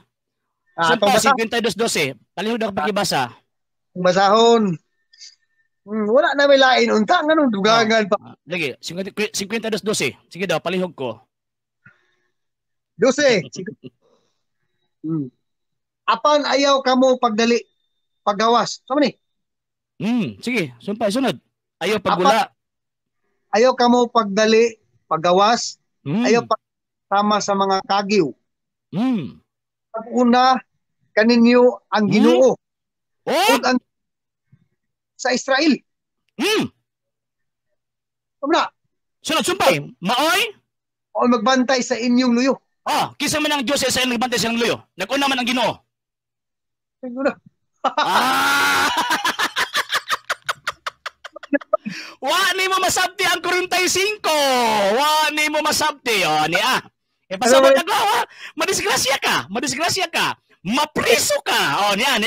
[SPEAKER 1] Sumpa 52:12. Palihog na pagibasa.
[SPEAKER 2] Basahon. Wala na may lain unta nganong dugangan pa.
[SPEAKER 1] Lagi 52:12. Sige daw palihog ko.
[SPEAKER 2] 12. Apan ayaw kamo pagdali paggawas. Sama ni?
[SPEAKER 1] Sige, sumpay sunod. Ayaw paggula.
[SPEAKER 2] Ayaw kamo pagdali paggawas. Ayaw sama sa mga kagiw. Pag-una kaninyo ang Ginoo. Ug ang sa Israel. Sama na?
[SPEAKER 1] Sunod sumpay. Maoy?
[SPEAKER 2] O magbantay sa inyong luyo.
[SPEAKER 1] Oh, kinsa man ang Dios sa Israel nagbantay sa ilang luyo? Nag-una man ang Ginoo.
[SPEAKER 2] Siguro.
[SPEAKER 1] Ah! Wa ni mo masabti ang 45. Wa ni mo masabti. O, niya. Pasabot ako, ha? Madisgrasya ka. Mapriso ka. O, niya.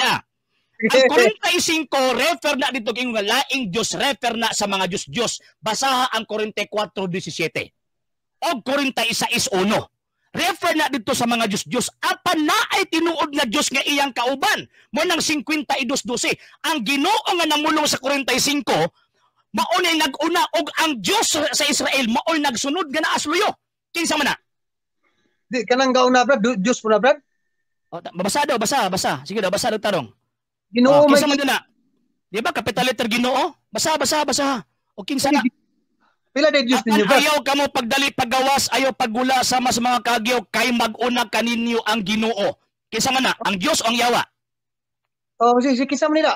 [SPEAKER 1] Ang 45 refer na dito king laing Diyos, refer na sa mga Diyos. Basaha ang 44:17. O 46:1. Refer na dito sa mga Diyos. Apan na ay tinuod na Diyos nga iyang kauban. Mo ng 52:12. Ang Ginoo nga namulong sa 45, maunay nag-una og ang Diyos sa Israel maoy nagsunod nga naa asluyo. Kinsa man na?
[SPEAKER 2] Di kanang gauna brad, Diyos po na brad.
[SPEAKER 1] O, basa. Sige daw, basa daw tarong.
[SPEAKER 2] Ginoo
[SPEAKER 1] kinsa man na? Di ba capital letter Ginoo? Basa. O kinsa na?
[SPEAKER 2] Pila day Diyos ninyo brad?
[SPEAKER 1] Ayaw kamo pagdali paggawas, ayaw paggula sama sa mga kagyaw kay mag-una kaninyo ang Ginoo. Kinsa man na? Ang Dios o ang Yawa?
[SPEAKER 2] Oh, sige, kinsa man nila?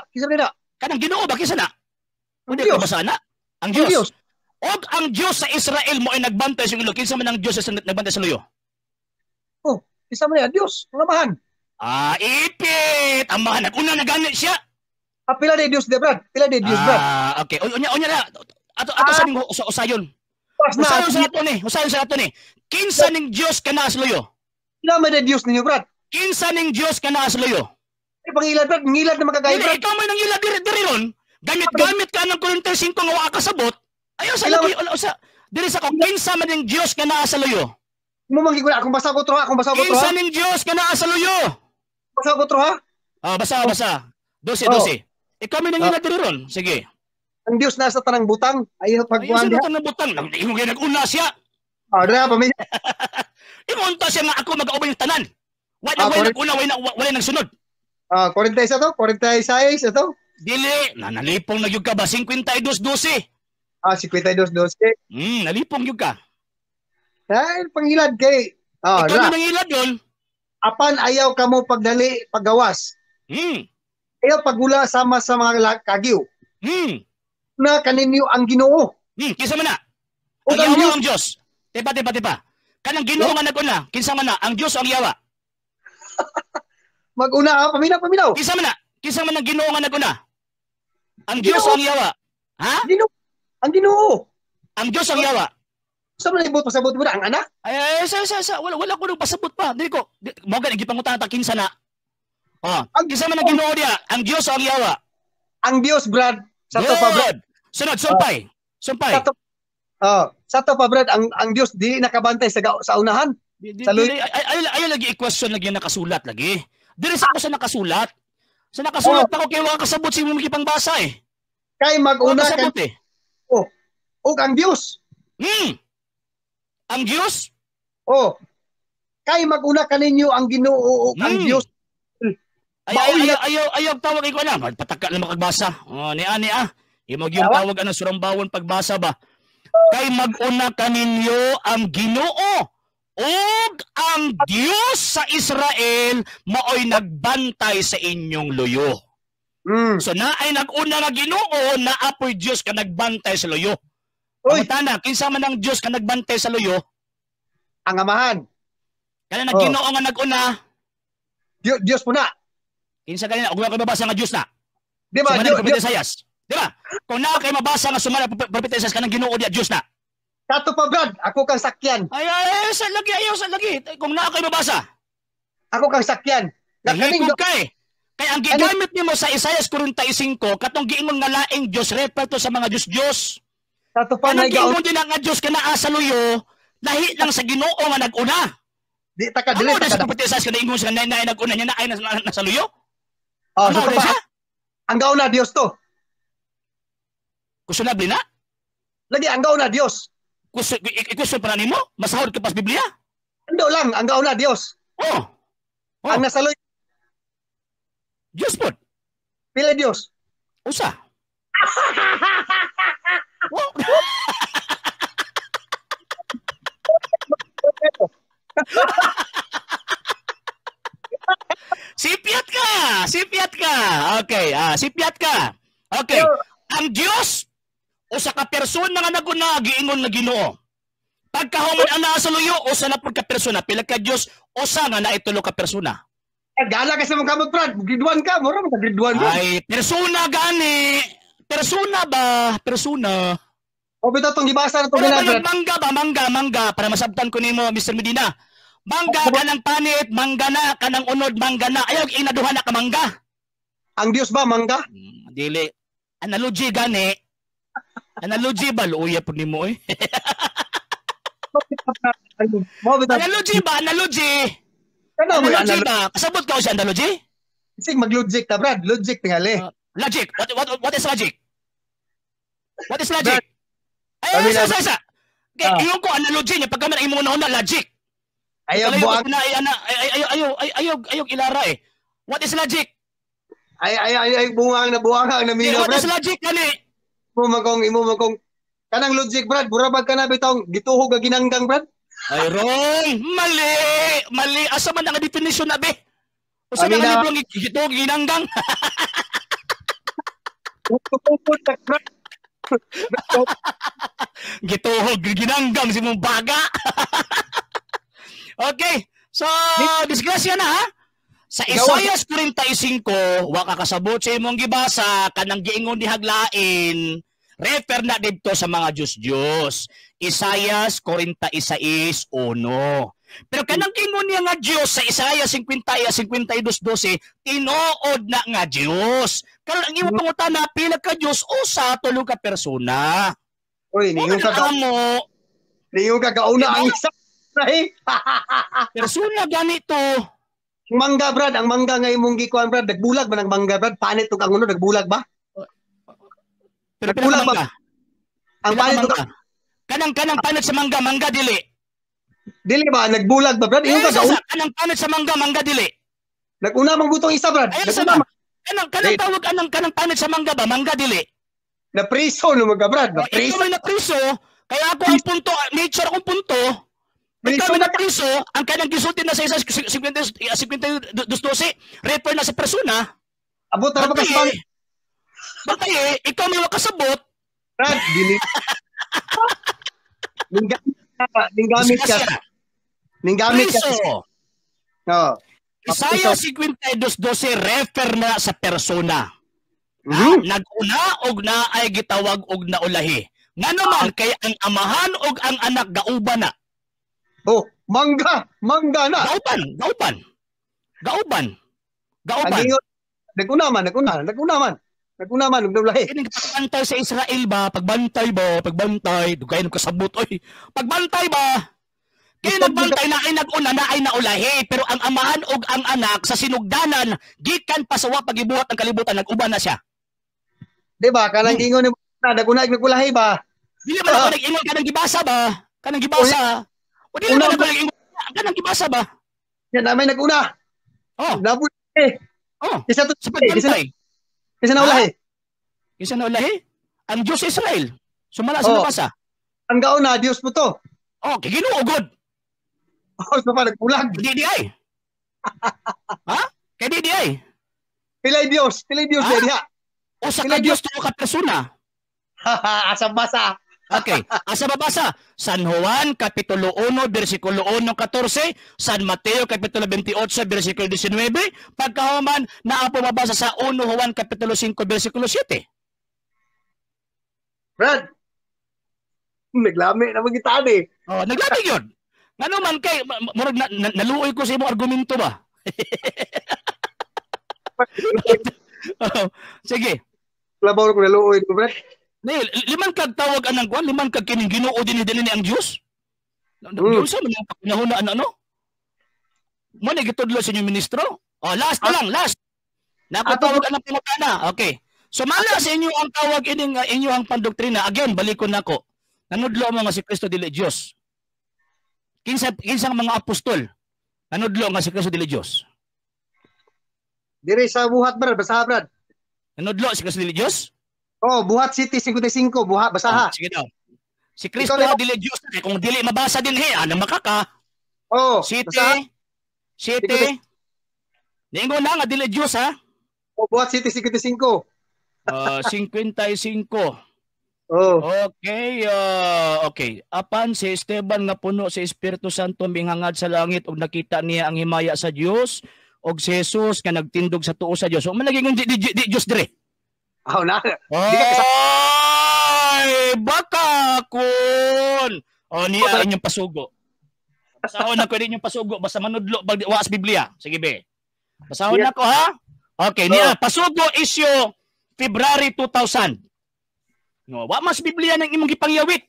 [SPEAKER 1] Kanang Ginoo ba kinsa na? Hindi
[SPEAKER 2] Diyos.
[SPEAKER 1] ko basa na. Ang Diyos. Og ang Diyos sa Israel mo ay nagbantay sa luyo. Kinsa man ang Diyos sa nagbantay sa luyo?
[SPEAKER 2] Oh, kinsa man nila? Diyos, mga mahan.
[SPEAKER 1] Ipit! Amahan, nag-una na ganit siya.
[SPEAKER 2] Pila day Diyos de brad? Pila day Diyos brad?
[SPEAKER 1] Okay. Unya na. Ato sa ning usayon. Usayon sa ato ni. Kinsa ning Diyos kana sa luyo?
[SPEAKER 2] Pila man day Diyos ninyo brad?
[SPEAKER 1] Kinsa ning Diyos kana sa luyo?
[SPEAKER 2] Pangilad brad, ngilad na magkagay brad.
[SPEAKER 1] Ikaw may nangilad diri ron. Gamit ka ng 45 nga wa kasabot. Ayaw sa lagi diri sa kinsa man ning Diyos kana sa luyo?
[SPEAKER 2] Mo mangi ko akong basa ko tro ha.
[SPEAKER 1] Kinsa ning Diyos kana sa luyo?
[SPEAKER 2] Basa ko tro ha.
[SPEAKER 1] Basa. 12. Ikaw may nangilad diri ron. Sige.
[SPEAKER 2] Ang Diyos nasa tanang butang. Ayaw pagkuhan
[SPEAKER 1] diha. Ayaw sa tanang butang. Ingon gyud nag-una siya.
[SPEAKER 2] Dra pa mi.
[SPEAKER 1] Ingon ta siya nga ako mag-aubay ng tanan. Wala nag-una, wala nagsunod.
[SPEAKER 2] 46 ito, 46 ito.
[SPEAKER 1] Dili, nalipong na yun ka ba? 52-12.
[SPEAKER 2] 52-12.
[SPEAKER 1] Nalipong yun ka.
[SPEAKER 2] Dahil pangilad kay...
[SPEAKER 1] Ikaw na nangilad yun.
[SPEAKER 2] Apan ayaw ka mo pagdali, paggawas. Ayaw pagula sama sa mga kagyo. Na kaninyo ang Ginoo.
[SPEAKER 1] Kinsa man na? Ang Yawa ang Diyos. Tipa. Kanang Ginoo nga nag-una. Kinsa man na? Ang Diyos o ang Yawa?
[SPEAKER 2] Mag-una ha? Paminaw.
[SPEAKER 1] Kinsa man na? Kinsa man ang Ginoo nga nag-una? Ang Diyos o ang Yawa? Ha?
[SPEAKER 2] Ang Ginoo.
[SPEAKER 1] Ang Diyos o ang Yawa?
[SPEAKER 2] Saan mo na pasabot mo na? Ang anak?
[SPEAKER 1] Wala ko nang pasabot pa. Dili ko. Mga nagipangutang ta kinsa na. Kinsa man ang Ginoo diya? Ang Diyos o ang Yawa?
[SPEAKER 2] Ang Diyos, Brad. Sa to pa, Brad.
[SPEAKER 1] Sunod, sumpay.
[SPEAKER 2] Sa to pa, Brad, ang Diyos di nakabantay sa unahan.
[SPEAKER 1] Ay lagi i-question lagi nakasulat lagi. Dili sa ako sa nakasulat. Sa nakasulat ako kay wala kasabot si mo gipangbasa eh.
[SPEAKER 2] Kay mag-una
[SPEAKER 1] kasabot eh.
[SPEAKER 2] O ang Diyos.
[SPEAKER 1] Ang Diyos?
[SPEAKER 2] Kay mag-una kaninyo ang Ginoo ang Diyos.
[SPEAKER 1] Ayaw tawag ko na. Pataka na makagbasa. Ni-ani. Imog yung tawag ang surambawon pagbasa ba? Kay mag-una kaninyo ang Ginoo ug ang Diyos sa Israel maoy nagbantay sa inyong luyo. So naay nag-una nga Ginoo na apoy Diyos ka nagbantay sa luyo. Pamutana, kinsa man ang Diyos ka nagbantay sa luyo?
[SPEAKER 2] Ang amahan.
[SPEAKER 1] Kana nag Ginoo nga nag-una.
[SPEAKER 2] Diyos po na.
[SPEAKER 1] Kinsa kanina, kung ako mabasa nga Diyos na.
[SPEAKER 2] Di ba?
[SPEAKER 1] Di ba? Kung na kayo mabasa nga sumala propeta Isaias ka ng Ginoo diya Diyos na.
[SPEAKER 2] Kato pa, Brad. Ako kang sakyan.
[SPEAKER 1] Ayaw sa lagi. Kung na kayo mabasa.
[SPEAKER 2] Ako kang sakyan.
[SPEAKER 1] Nahikog ka eh. Kaya ang gigamit nimo sa Isaias 45, katong giingon nga laing Diyos, refer to sa mga Diyos.
[SPEAKER 2] Kato pa
[SPEAKER 1] na giingon din nga Diyos ka naa sa luyo, lahi lang sa Ginoo nga nag-una.
[SPEAKER 2] Di taka dili
[SPEAKER 1] taka. Ano propeta Isaias ka na ingon sa naay nag-una niya naay nasa luyo?
[SPEAKER 2] So pa. Ang gauna Diyos to.
[SPEAKER 1] Kusunabli na?
[SPEAKER 2] Lagi ang gauna Diyos.
[SPEAKER 1] Ikusun pa na nimo? Masahod ka pas Biblia?
[SPEAKER 2] Ando lang, ang gauna Diyos. Ang nasa luyo.
[SPEAKER 1] Diyos po.
[SPEAKER 2] Pila Diyos?
[SPEAKER 1] Usa. Sipiat ka. Okay, sipiat ka. Okay. Ang Diyos usa ka persona nga naguna giingon nga Ginoo. Pagkahuman ang naa sa luyo, usa na pud ka persona, pila ka Dios, usa nga naitulo ka persona.
[SPEAKER 2] Gala ka sa mga kamot, Brad. Grade 1 ka, mura mo ka grade 1, Brad.
[SPEAKER 1] Ay, persona gani. Persona ba? Persona.
[SPEAKER 2] O bitaw tong gibasa na to
[SPEAKER 1] Pero
[SPEAKER 2] Brad.
[SPEAKER 1] mangga ba? Mangga. Para masabtan ko nimo, Mr. Medina. Mangga ka ng panit, mangga na, kanang unod, mangga na. Ayaw, inaduhan na ka mangga. Ang
[SPEAKER 2] Dios ba, mangga?
[SPEAKER 1] Dili. Analogy gani. Analogy ba? Luya po nimo eh. Analogy ba? Analogy. Analogy ba? Kasabot ka o siya analogy?
[SPEAKER 2] Sige, mag-logic ta, Brad. Logic tingali.
[SPEAKER 1] Logic. What is logic? What is logic? Ay, isa. Iyon ko analogy niya. Pag kami na imo na logic. Ayaw ilara eh. What is logic?
[SPEAKER 2] Ay, buwangang na minaw, Brad.
[SPEAKER 1] What is logic, gani?
[SPEAKER 2] Imo magong kanang logic, Brad. Burabag ka na bitong gituhog ga ginanggang, Brad.
[SPEAKER 1] Ay, wrong. Mali. Asa man ang definition na, be? Usa na nga librong gituhog ginanggang. Gituhog ginanggang si mong baga. Okay. So, disgrasya na, ha? Sa Isaias 45, wa ka kasabot sa imong gibasa, kanang giingon ni haglain, refer na dito sa mga Diyos. Isaias 46:1. Pero kanang giingon niya nga Diyos sa Isaias 52:12, tinuod na nga Diyos. Karon ang imong pangutana, pila ka Diyos o sa tulo ka persona?
[SPEAKER 2] Oy, niyo ka gauna ang isa.
[SPEAKER 1] Persona ganito.
[SPEAKER 2] Mangga, Brad, ang mangga nga imong gikuan, Brad, nagbulag ba ng mangga, Brad? Panit ug ang uno nagbulag ba?
[SPEAKER 1] Pero nagbulag ba?
[SPEAKER 2] Ang panit ug
[SPEAKER 1] kanang panit sa mangga dili.
[SPEAKER 2] Dili ba nagbulag ba, Brad? Yung
[SPEAKER 1] kanang panit sa mangga dili.
[SPEAKER 2] Naguna mang butong isa, Brad.
[SPEAKER 1] Kanang tawag kanang panit sa mangga ba? Mangga dili.
[SPEAKER 2] Na priso no mga, Brad. Na priso.
[SPEAKER 1] Ikaw may na priso, kaya ako ang punto, nature akong punto. Ikaw na priso, ang kanang gisulti na sa isa 52:12, refer na sa persona.
[SPEAKER 2] Abot na ba kasbang?
[SPEAKER 1] Batay, ikaw may makasabot.
[SPEAKER 2] Brad, dili. Ninggamit ka.
[SPEAKER 1] Priso.
[SPEAKER 2] No.
[SPEAKER 1] Isaiah 52:12 refer na sa persona. Naguna og na ay gitawag og naulahi. Nga naman kay ang amahan og ang anak gauban na.
[SPEAKER 2] Oh, mangga na.
[SPEAKER 1] Gauban.
[SPEAKER 2] Naguna man og naulahi.
[SPEAKER 1] Kini pagbantay sa Israel ba, pagbantay, dugay ng kasabot oy. Pagbantay ba? Kaya nagbantay na ay naguna na ay naulahi, pero ang amahan og ang anak sa sinugdanan gikan pa sa wa pagibuhat ng kalibutan naguban na siya.
[SPEAKER 2] Di ba? Kanang ingon ni naguna ig nagulahi ba?
[SPEAKER 1] Dili man ako nag-ingon kanang gibasa ba? Kanang gibasa. O dili man ako nag-ingon kanang gibasa ba?
[SPEAKER 2] Yan namin naguna.
[SPEAKER 1] Oh.
[SPEAKER 2] Nabut
[SPEAKER 1] Isa to sa pagbantay.
[SPEAKER 2] Isa naulahi.
[SPEAKER 1] Isa naulahi? Ang Diyos Israel. Sumala sa nabasa.
[SPEAKER 2] Ang gauna Dios mo to.
[SPEAKER 1] Oh, kay Ginoo god.
[SPEAKER 2] Oh, so pa nagbulag.
[SPEAKER 1] Di ay. Ha? Kay di ay.
[SPEAKER 2] Pilay Dios diha.
[SPEAKER 1] Usa ka Dios tulo ka persona.
[SPEAKER 2] Asa basa.
[SPEAKER 1] Okay, asa babasa? San Juan kapitulo 1 bersikulo 1:14, San Mateo kapitulo 28 bersikulo 19, pagkahuman naa po mabasa sa 1 Juan kapitulo 5 bersikulo 7.
[SPEAKER 2] Brad. Naglami na magitaan eh.
[SPEAKER 1] Oh, naglami yun. Ngano man kay murag naluoy ko sa imong argumento ba? Sige.
[SPEAKER 2] Labaw ko naluoy ko, Brad.
[SPEAKER 1] Liman kag tawag anang kwan, liman kag kining Ginoo dinhi ni ang Dios. Dios man ang panahon ano? Mo ni gitudlo sa inyong ministro. Oh, last. Napatawag anang pinakana. Okay. So mala sa inyo ang tawag ining inyo ang pandoktrina. Again, balikon nako. Nanudlo mo nga si Kristo dili Dios. Kinsang mga apostol nanudlo nga si Kristo dili Dios.
[SPEAKER 2] Dire sa buhat, Brad, basaha, Brad.
[SPEAKER 1] Nanudlo si Kristo dili Dios?
[SPEAKER 2] Oh, buhat City 55, buhat basaha.
[SPEAKER 1] Sige daw. Si Kristo dili Dios, kung dili mabasa din ano makaka.
[SPEAKER 2] Oh,
[SPEAKER 1] City. Ningon na nga dili Dios ha.
[SPEAKER 2] Oh, buhat City 55.
[SPEAKER 1] 55.
[SPEAKER 2] Oh.
[SPEAKER 1] Okay, okay. Apan si Esteban nga puno sa Espiritu Santo mihangad sa langit ug nakita niya ang himaya sa Dios og si Jesus nga nagtindog sa tuo sa Dios. So malaging di Dios dire.
[SPEAKER 2] Oh, na.
[SPEAKER 1] Ay, baka kun. O niya inyong pasugo. Basahon na ko din yung pasugo basta manudlo bag waas Biblia. Sige be. Basahon na ko ha. Okay, niya pasugo issue February 2000. No, wa mas Biblia nang imong gipangyawit.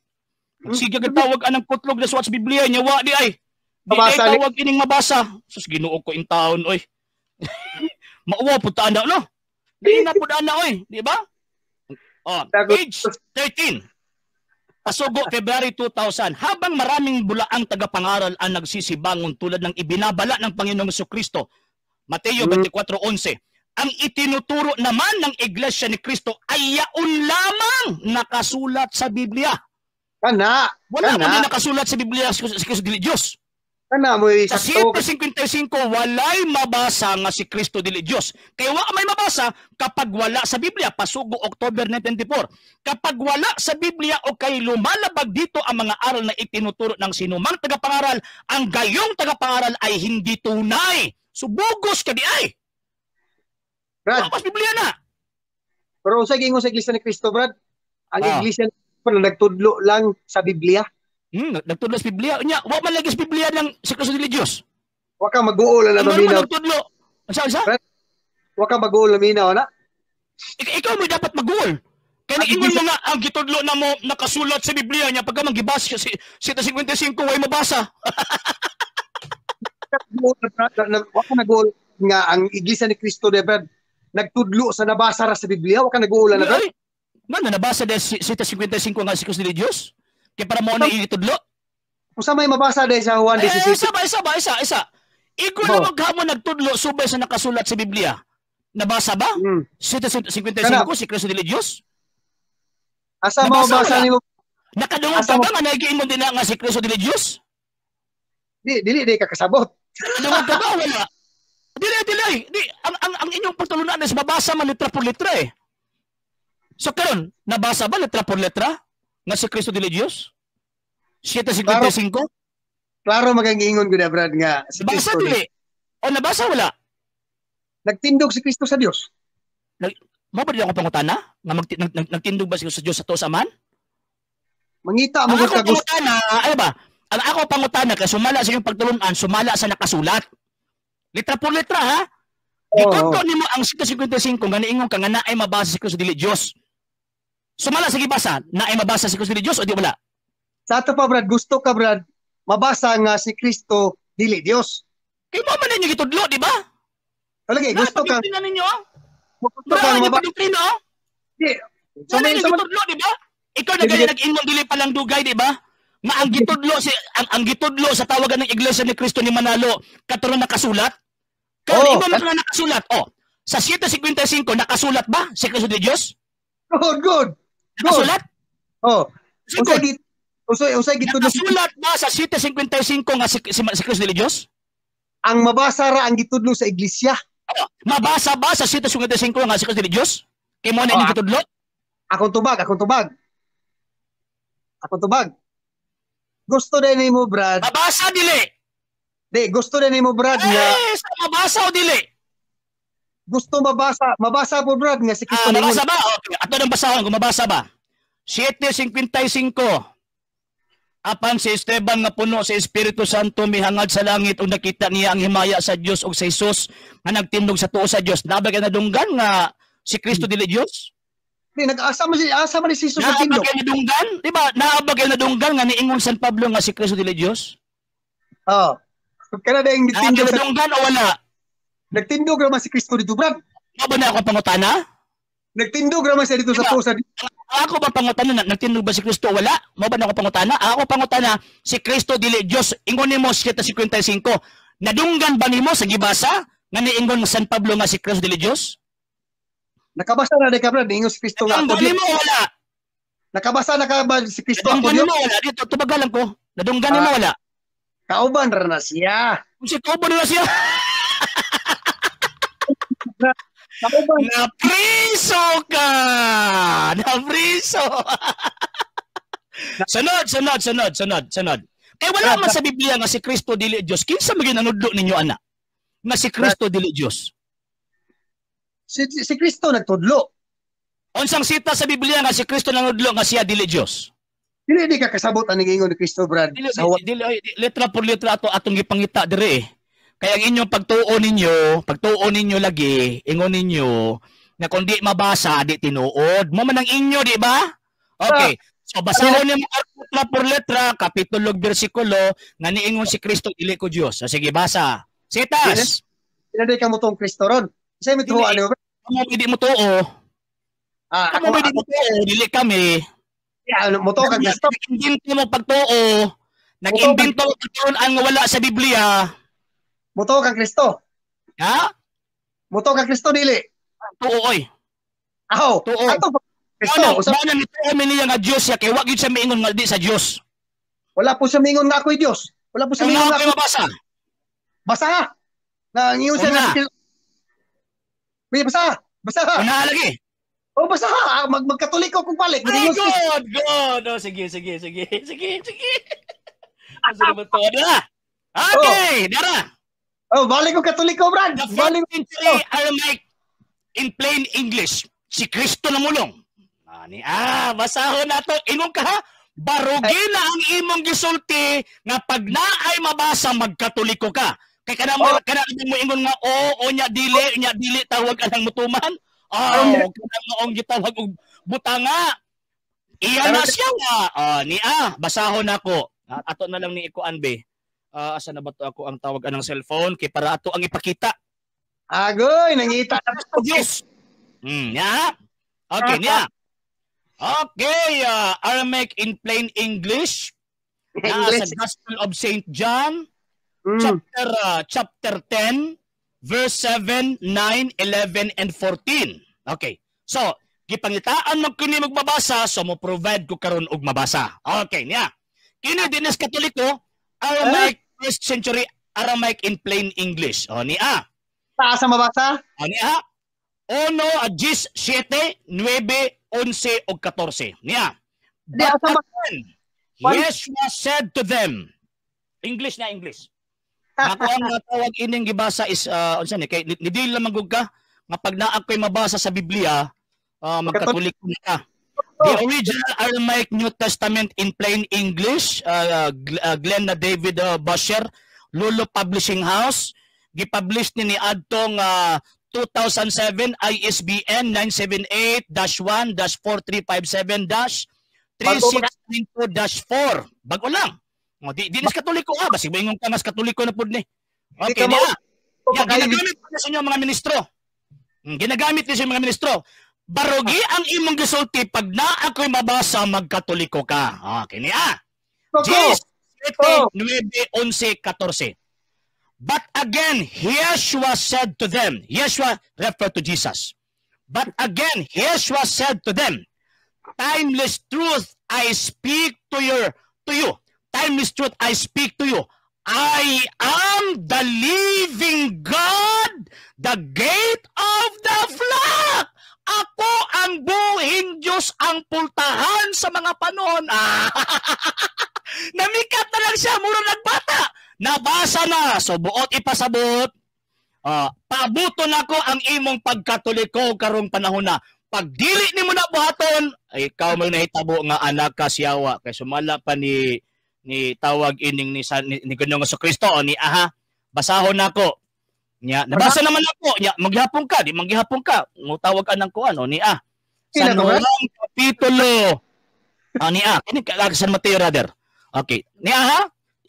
[SPEAKER 1] Sige gitawag anang kutlog na sa Biblia nya wa di ay. Di ay tawag ining mabasa. Sus Ginoo ko in taon oy. Mauwa pud ta ana no. Di na pud ana oy, di ba? Oh, page 13. Pasugo February 2000. Habang maraming bulaang tagapangaral ang nagsisibangon tulad ng ibinabala ng Panginoong Jesucristo. Mateo 24:11. Ang itinuturo naman ng Iglesia ni Cristo ay yaon lamang nakasulat sa Biblia.
[SPEAKER 2] Kana.
[SPEAKER 1] Wala mo din nakasulat sa Biblia si Cristo dili Dios.
[SPEAKER 2] Kana mo
[SPEAKER 1] sa 7:55 walay mabasa nga si Cristo dili Dios. Kaya wa may mabasa kapag wala sa Biblia. Pasugo October 1924. Kapag wala sa Biblia o kay lumalabag dito ang mga aral na itinuturo ng sinumang tagapangaral, ang gayong tagapangaral ay hindi tunay. Subugos ka di ay.
[SPEAKER 2] Brad,
[SPEAKER 1] mas Biblia na.
[SPEAKER 2] Pero sa gingon sa Iglesia ni Cristo, Brad, ang Iglesia na nagtudlo lang sa Biblia.
[SPEAKER 1] Nagtudlo sa Biblia. Nya, wa man lagi sa Biblia ng si Cristo dili Dios.
[SPEAKER 2] Wa ka mag-uol na maminaw.
[SPEAKER 1] Nagtudlo. Asa?
[SPEAKER 2] Wa ka mag-uol na minaw na.
[SPEAKER 1] Ikaw mo dapat mag-uol. Kaya ingon mo nga ang gitudlo na mo nakasulat sa Biblia niya pagka manggibasa si 55 way mabasa.
[SPEAKER 2] Wa ka nag-uol nga ang Iglesia ni Cristo, Brad, nagtudlo sa nabasa ra sa Biblia. Wa ka nag-uol na, Brad.
[SPEAKER 1] Man, nabasa dahil 55 nga si Cristo dili Dios. Kaya para mo na itudlo.
[SPEAKER 2] Kung sa may mabasa dahil sa Juan 16.
[SPEAKER 1] Isa. Ikaw na maghamon nagtudlo subay sa nakasulat sa Biblia. Nabasa ba? 55 si Cristo dili Dios?
[SPEAKER 2] Asa mo mabasa nimo?
[SPEAKER 1] Nakadungog ka ba nga nagiin mo din nga si Cristo dili Dios?
[SPEAKER 2] Dili ka kasabot.
[SPEAKER 1] Nakadungog ka ba wala? Dili. Ang inyong pagtulunan is mabasa man litra por litra eh. So karon, nabasa ba letra por letra nga si Cristo dili Dios? 7:55?
[SPEAKER 2] Klaro magangingon gud Brad nga
[SPEAKER 1] si Cristo dili. O nabasa wala?
[SPEAKER 2] Nagtindog si Cristo sa Dios.
[SPEAKER 1] Mo ba di ako pangutana? Nga nagtindog ba si Cristo sa Dios sa tuo sa man?
[SPEAKER 2] Mangita mo gud ka gusto.
[SPEAKER 1] Ay ba? Ang ako pangutana kay sumala sa inyong pagtulunan, sumala sa nakasulat. Letra por letra ha? Gikonto nimo ang 7:55 nga niingon ka nga naay mabasa si Cristo dili Dios. Sumala sa gibasa, naay mabasa si Cristo dili Dios o di wala?
[SPEAKER 2] Sa ato pa Brad, gusto ka Brad, mabasa nga si Cristo dili Dios.
[SPEAKER 1] Kay mo man ninyo gitudlo, di ba?
[SPEAKER 2] Talagi, gusto ka.
[SPEAKER 1] Tingnan ninyo.
[SPEAKER 2] Gusto ka mabasa.
[SPEAKER 1] Di. So may gitudlo, di ba? Ikaw na gani nag-ingon dili pa lang dugay, di ba? Nga ang gitudlo si ang gitudlo sa tawagan ng Iglesia ni Cristo ni Manalo katuron nakasulat. Kaya imo man nakasulat. Sa 7:55 nakasulat ba si Cristo di Dios?
[SPEAKER 2] Good.
[SPEAKER 1] Nakasulat?
[SPEAKER 2] Usay gitudlo.
[SPEAKER 1] Nakasulat ba sa 7:55 nga si Cristo di Dios?
[SPEAKER 2] Ang mabasa ra ang gitudlo sa iglesia.
[SPEAKER 1] Mabasa ba sa 7:55 nga si Cristo di Dios? Kay mo na inyong gitudlo?
[SPEAKER 2] Akong tubag. Gusto din nimo Brad.
[SPEAKER 1] Mabasa dili.
[SPEAKER 2] Gusto din nimo Brad nga.
[SPEAKER 1] Mabasa o dili?
[SPEAKER 2] Gusto mabasa po Brad nga si Cristo nimo.
[SPEAKER 1] Mabasa ba? Okay, ato nang basahon kung mabasa ba. 7:55. Apan si Esteban nga puno sa Espiritu Santo mihangad sa langit ug nakita niya ang himaya sa Dios ug sa Jesus nga nagtindog sa tuo sa Dios. Nabagay na dunggan nga si Cristo dili Dios?
[SPEAKER 2] Nag-asa man si Jesus sa tindog.
[SPEAKER 1] Naabagay na dunggan? Di ba? Naabagay na dunggan nga niingon San Pablo nga si Cristo dili Dios?
[SPEAKER 2] Kana dayang
[SPEAKER 1] nagtindog sa dunggan o wala?
[SPEAKER 2] Nagtindog raman si Cristo dito, Brad.
[SPEAKER 1] Ba na ako pangutana?
[SPEAKER 2] Nagtindog raman siya dito sa tuo sa
[SPEAKER 1] Ako ba pangutana nagtindog ba si Cristo wala? Mo ba na ako pangutana? Ako pangutana si Cristo dili Dios. Ingon nimo 7:55. Nadunggan ba nimo sa gibasa nga niingon San Pablo nga si Cristo dili Dios?
[SPEAKER 2] Nakabasa na ka Brad, ingon si Cristo nga
[SPEAKER 1] ako Dios. Mo wala.
[SPEAKER 2] Nakabasa na ka ba si Cristo ako
[SPEAKER 1] Dios? Nadunggan mo wala dito tubagalan ko. Nadunggan mo wala.
[SPEAKER 2] Kauban ra na siya.
[SPEAKER 1] Kung si kauban na siya. Napriso ka! Napriso! Sunod. Eh wala man sa Biblia nga si Kristo dili Dios. Kinsa maging nanudlo ninyo ana? Nga si Kristo dili Dios.
[SPEAKER 2] Si Kristo nagtudlo.
[SPEAKER 1] Unsang sita sa Biblia nga si Kristo nanudlo nga siya dili Dios?
[SPEAKER 2] Dili ka kasabot ang ingon ni Kristo, Brad.
[SPEAKER 1] Dili letra por letra atong gipangita dire. Kaya ang inyong pagtuo ninyo lagi, ingon ninyo na kung di mabasa, di tinuod. Mo man ang inyo, di ba? Okay. So basahon niyo letra por letra, kapitulo, bersikulo, nga niingon si Kristo dili ko Dios. So, sige, basa. Sitas.
[SPEAKER 2] Dili ka mo tong Kristo ron. Kasi may tuwa ano.
[SPEAKER 1] Kamo di mo tuo. Kamo di mo tuo, dili kami.
[SPEAKER 2] Mo tuo kang Kristo.
[SPEAKER 1] Nag-imbento mo pagtuo. Nag-imbento mo pagtuon ang wala sa Biblia.
[SPEAKER 2] Muto kang Kristo.
[SPEAKER 1] Ha?
[SPEAKER 2] Muto kang Kristo dili.
[SPEAKER 1] Tuo oy.
[SPEAKER 2] Aho.
[SPEAKER 1] Tuo.
[SPEAKER 2] Ato Kristo.
[SPEAKER 1] Sana nito kami niya nga Dios ya kay wa gyud sa miingon nga di sa Dios.
[SPEAKER 2] Wala po sa mingon nga ako'y Dios. Wala po sa mingon nga
[SPEAKER 1] ako mabasa.
[SPEAKER 2] Basa nga. Na ngiyon sa May basa.
[SPEAKER 1] Una lagi.
[SPEAKER 2] Oh, basa ha. Magkatoliko kung balik.
[SPEAKER 1] Good. Oh, sige. Asa ba to na? Okay, dara.
[SPEAKER 2] Oh, balik ko Katoliko, Brad.
[SPEAKER 1] The 14th century Aramaic in plain English. Si Kristo na mulong. Basahon na to. Ingon ka ha? Barugi na ang imong gisulti nga pag naay mabasa magkatoliko ka. Kay kana mo ingon nga nya dili tawag anang mutuman. Kanang gitawag og butanga. Iya na siya nga. Basahon nako. Ato na lang ni ikuan be. Asa na ba to ako ang tawag anang cellphone kay para ato ang ipakita.
[SPEAKER 2] Agoy, nangita na to.
[SPEAKER 1] Yes. Ya. Okay, niya. Okay, Aramaic in plain English. Sa Gospel of St. John, chapter 10, verse 7, 9, 11, and 14. Okay. So, gipangitaan mo kini magbabasa, so mo provide ko karon og mabasa. Okay, niya. Kini dinis Katoliko, Aramaic first century Aramaic in plain English. Niya.
[SPEAKER 2] Taas sa mabasa?
[SPEAKER 1] Niya. 1, 10, 7, 9, 11 o 14. Niya. But again, Yeshua said to them, English. Ako ang tawag ining gibasa is, kay nidil lang magug ka, nga pag naa ko'y mabasa sa Biblia, magkatulik ka. The original Aramaic New Testament in plain English, Glenn David Bosher, Lulu Publishing House, gipublish ni adtong 2007 ISBN 978-1-4357-3692-4. Bago lang. Dinis Katoliko basig moingon ka mas Katoliko na pud ni. Okay na. Ginagamit ni sa inyo mga ministro. Ginagamit ni sa mga ministro. Barugi ang imong gisulti pag naa ko'y mabasa magkatoliko ka. Okay niya. Jesus 9:11-14. But again, Yeshua said to them, Yeshua referred to Jesus. But again, Yeshua said to them, timeless truth I speak to you. Timeless truth I speak to you. I am the living God, the gate of the flock. Ako ang buhing Diyos, ang pultahan sa mga panahon. Namikat na lang siya, mura nagbata. Nabasa na, so buot ipasabot. Pabuto na ko ang imong pagkatoliko karong panahon na. Pag dili ni mo na buhaton, ay ikaw may nahitabo nga anak ka siyawa. Kaya sumala pa ni tawag ining ni Ginoong Jesucristo ni basahon nako. Nya nabasa naman ako. Nya maghapon ka, di manggihapon ka. Ngutawag ka nang kuan ni San Juan kapitulo. Ni kini San Mateo rather. Okay. Ni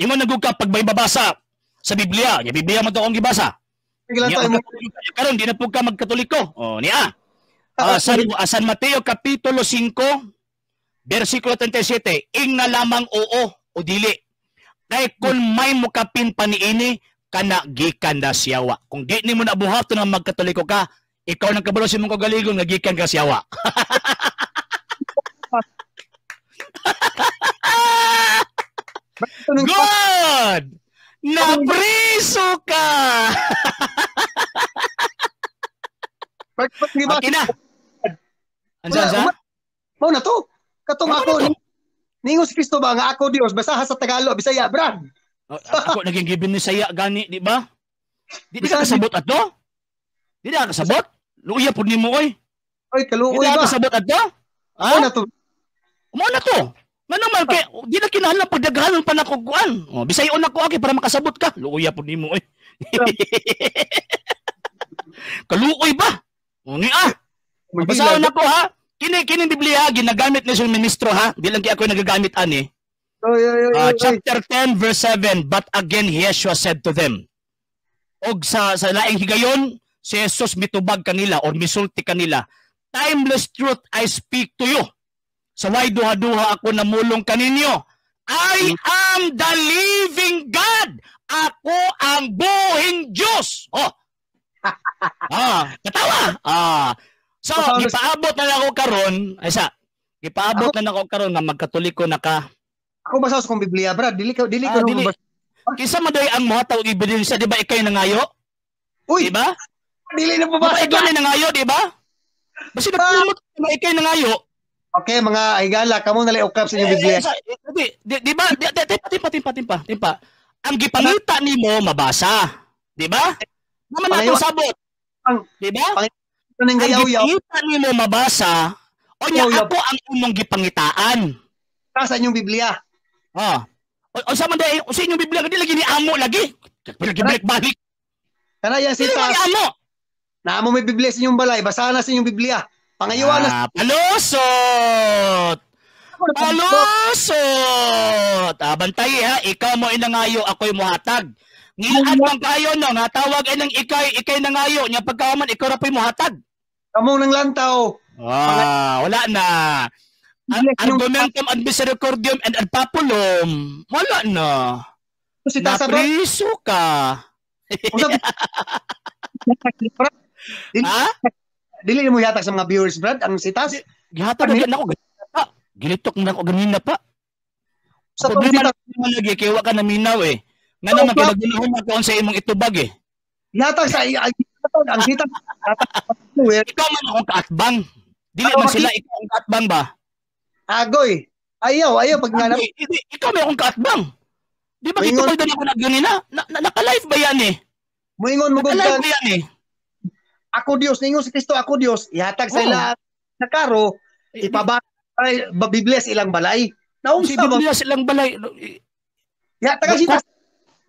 [SPEAKER 1] imo nagugka pag may babasa sa Biblia. Ya Biblia man to akong gibasa. Karon di na pud ka magkatoliko. Ni San Mateo kapitulo 5 versikulo 37. Ing na lamang oo o dili. Kay kung may mukapin pa niini kana gikan na siyawa. Kung di ni mo na buhaton nga magkatoliko ka, ikaw nang kabalo sa imong kagaligon nga gikan ka siyawa. God! Napriso ka! Okay na. Ansa?
[SPEAKER 2] Mao na to. Katong ako ningon si Kristo ba nga ako Dios basaha sa Tagalog Bisaya Brad.
[SPEAKER 1] Ako naging given ni saya gani di ba? Di ka kasabot ato? Di ka kasabot? Luya pud nimo oy.
[SPEAKER 2] Oy kaluoy ba?
[SPEAKER 1] Di ka kasabot ato?
[SPEAKER 2] Mao na to.
[SPEAKER 1] Mao na to. Ngano man kay di na kinahanglan pagdaghanon pa nako kuan. Oh, bisayon nako aki para makasabot ka. Luya pud nimo oy. Kaluoy ba? Ni Basahon nako ha. Kini Biblia ginagamit ni sul ministro ha. Di lang kay ako nagagamit ani. Chapter 10 verse 7, but again Yeshua said to them. Og sa laing higayon si Jesus mitubag kanila or misulti kanila. Timeless truth I speak to you. Sa way duha-duha ako namulong kaninyo. I am the living God. Ako ang buhing Diyos. Oh. Katawa. So, gipaabot na ako karon, gipaabot na ako karon nga magkatoliko na ka.
[SPEAKER 2] Ako basa sa kong Biblia, Brad. Dili ko
[SPEAKER 1] Kisa maday ang mohatag og ebidensya, di ba ikay nangayo?
[SPEAKER 2] Uy.
[SPEAKER 1] Di ba?
[SPEAKER 2] Dili na pabasa.
[SPEAKER 1] Ikay nangayo, di ba? Basta nagpumot na ikay nangayo.
[SPEAKER 2] Okay, mga higala, kamo na ukap sa inyong Biblia.
[SPEAKER 1] Di ba? Timpa. Ang gipangita nimo mabasa. Di ba? Naman nato sabot. Di ba? Ang gipangita nimo mabasa, o niya ako ang imong gipangitaan.
[SPEAKER 2] Sa inyong Biblia.
[SPEAKER 1] O sa man day, sa inyong Biblia kadi lagi ni amo lagi. Balik.
[SPEAKER 2] Kana yan sitas. Naamo may Biblia sa inyong balay, basahan na sa inyong Biblia. Pangayuan na.
[SPEAKER 1] Palusot! Bantay ha, ikaw mo inangayo, ako'y muhatag. Ngilaan bang kayo no, nga tawag ay ng ikay nangayo, niya pagkaman, ikaw rapo'y muhatag.
[SPEAKER 2] Kamong ng lantaw.
[SPEAKER 1] Wala na. Argumentum ad misericordium and ad populum. Wala na. Napriso ka.
[SPEAKER 2] Dili mo yatag sa mga viewers, Brad, ang sitas?
[SPEAKER 1] Gihatag na ako. Gilitok na ako ganina pa. Sa problema na lagi, kaya waka na minaw eh. Nga naman, kinagulahon ako sa imong itubag eh.
[SPEAKER 2] Yatag sa ang sitas.
[SPEAKER 1] Ikaw man akong kaatbang. Dili man sila, ikaw ang kaatbang ba?
[SPEAKER 2] Agoy. Ayaw, pag nga naman.
[SPEAKER 1] Ikaw may akong kaatbang. Di ba kitubag doon ako na ganina? Naka-live ba yan eh?
[SPEAKER 2] Muingon mo
[SPEAKER 1] naka-live ba yan eh?
[SPEAKER 2] Ako Dios, ningon si Kristo ako Dios, ihatag sa ila sa karo, Biblia ilang balay.
[SPEAKER 1] Si Biblia ilang balay.
[SPEAKER 2] Ihatag sila.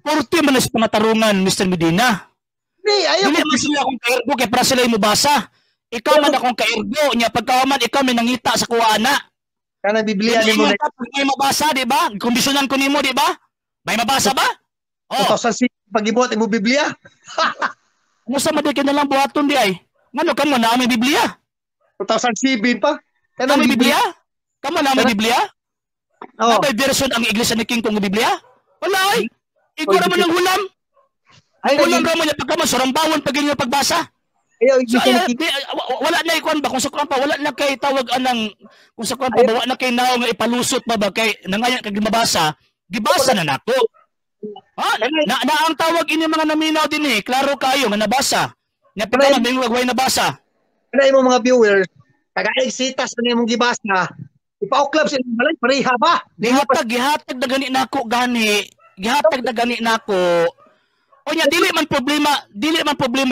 [SPEAKER 1] Porte man sa pangatarungan, Mr. Medina.
[SPEAKER 2] Ayaw
[SPEAKER 1] ko. Dili sila akong kaergo, kaya para sila mabasa. Ikaw man akong kaergo, niya pagkaman, ikaw may nangita sa kuwana.
[SPEAKER 2] Kana Biblia ni mo na.
[SPEAKER 1] May mabasa, di ba? Kondisyonan ko nimo, di ba? May mabasa ba?
[SPEAKER 2] Oh. Sa pag-ibot mo Biblia.
[SPEAKER 1] Ano sa madikin na lang buhaton di ay? Ngano ka mo na may Biblia?
[SPEAKER 2] 2007 pa.
[SPEAKER 1] Ano may Biblia? Kamo na may Biblia?
[SPEAKER 2] Oh.
[SPEAKER 1] May version ang Iglesia ni King kong Biblia? Wala ay. Ikaw naman ng hulam. Hulam raman niya pagka masurambawon pag yung pagbasa. Wala na ikuan ba? Kung sa kuan pa, wala na kay tawag anang, kung sa kuan pa, wala na kay naong ipalusot ba kay nangayan kag mabasa, gibasa na nako. Na ang tawag ini mga naminaw din eh, klaro kayo nga nabasa. Nga pagka may wagway nabasa.
[SPEAKER 2] Kana imo mga viewers, taga-exitas na imong gibasa. Ipa-oklab sa imong balay pareha ba?
[SPEAKER 1] Gihatag na gani nako gani. Gihatag na gani nako. O nya dili man problema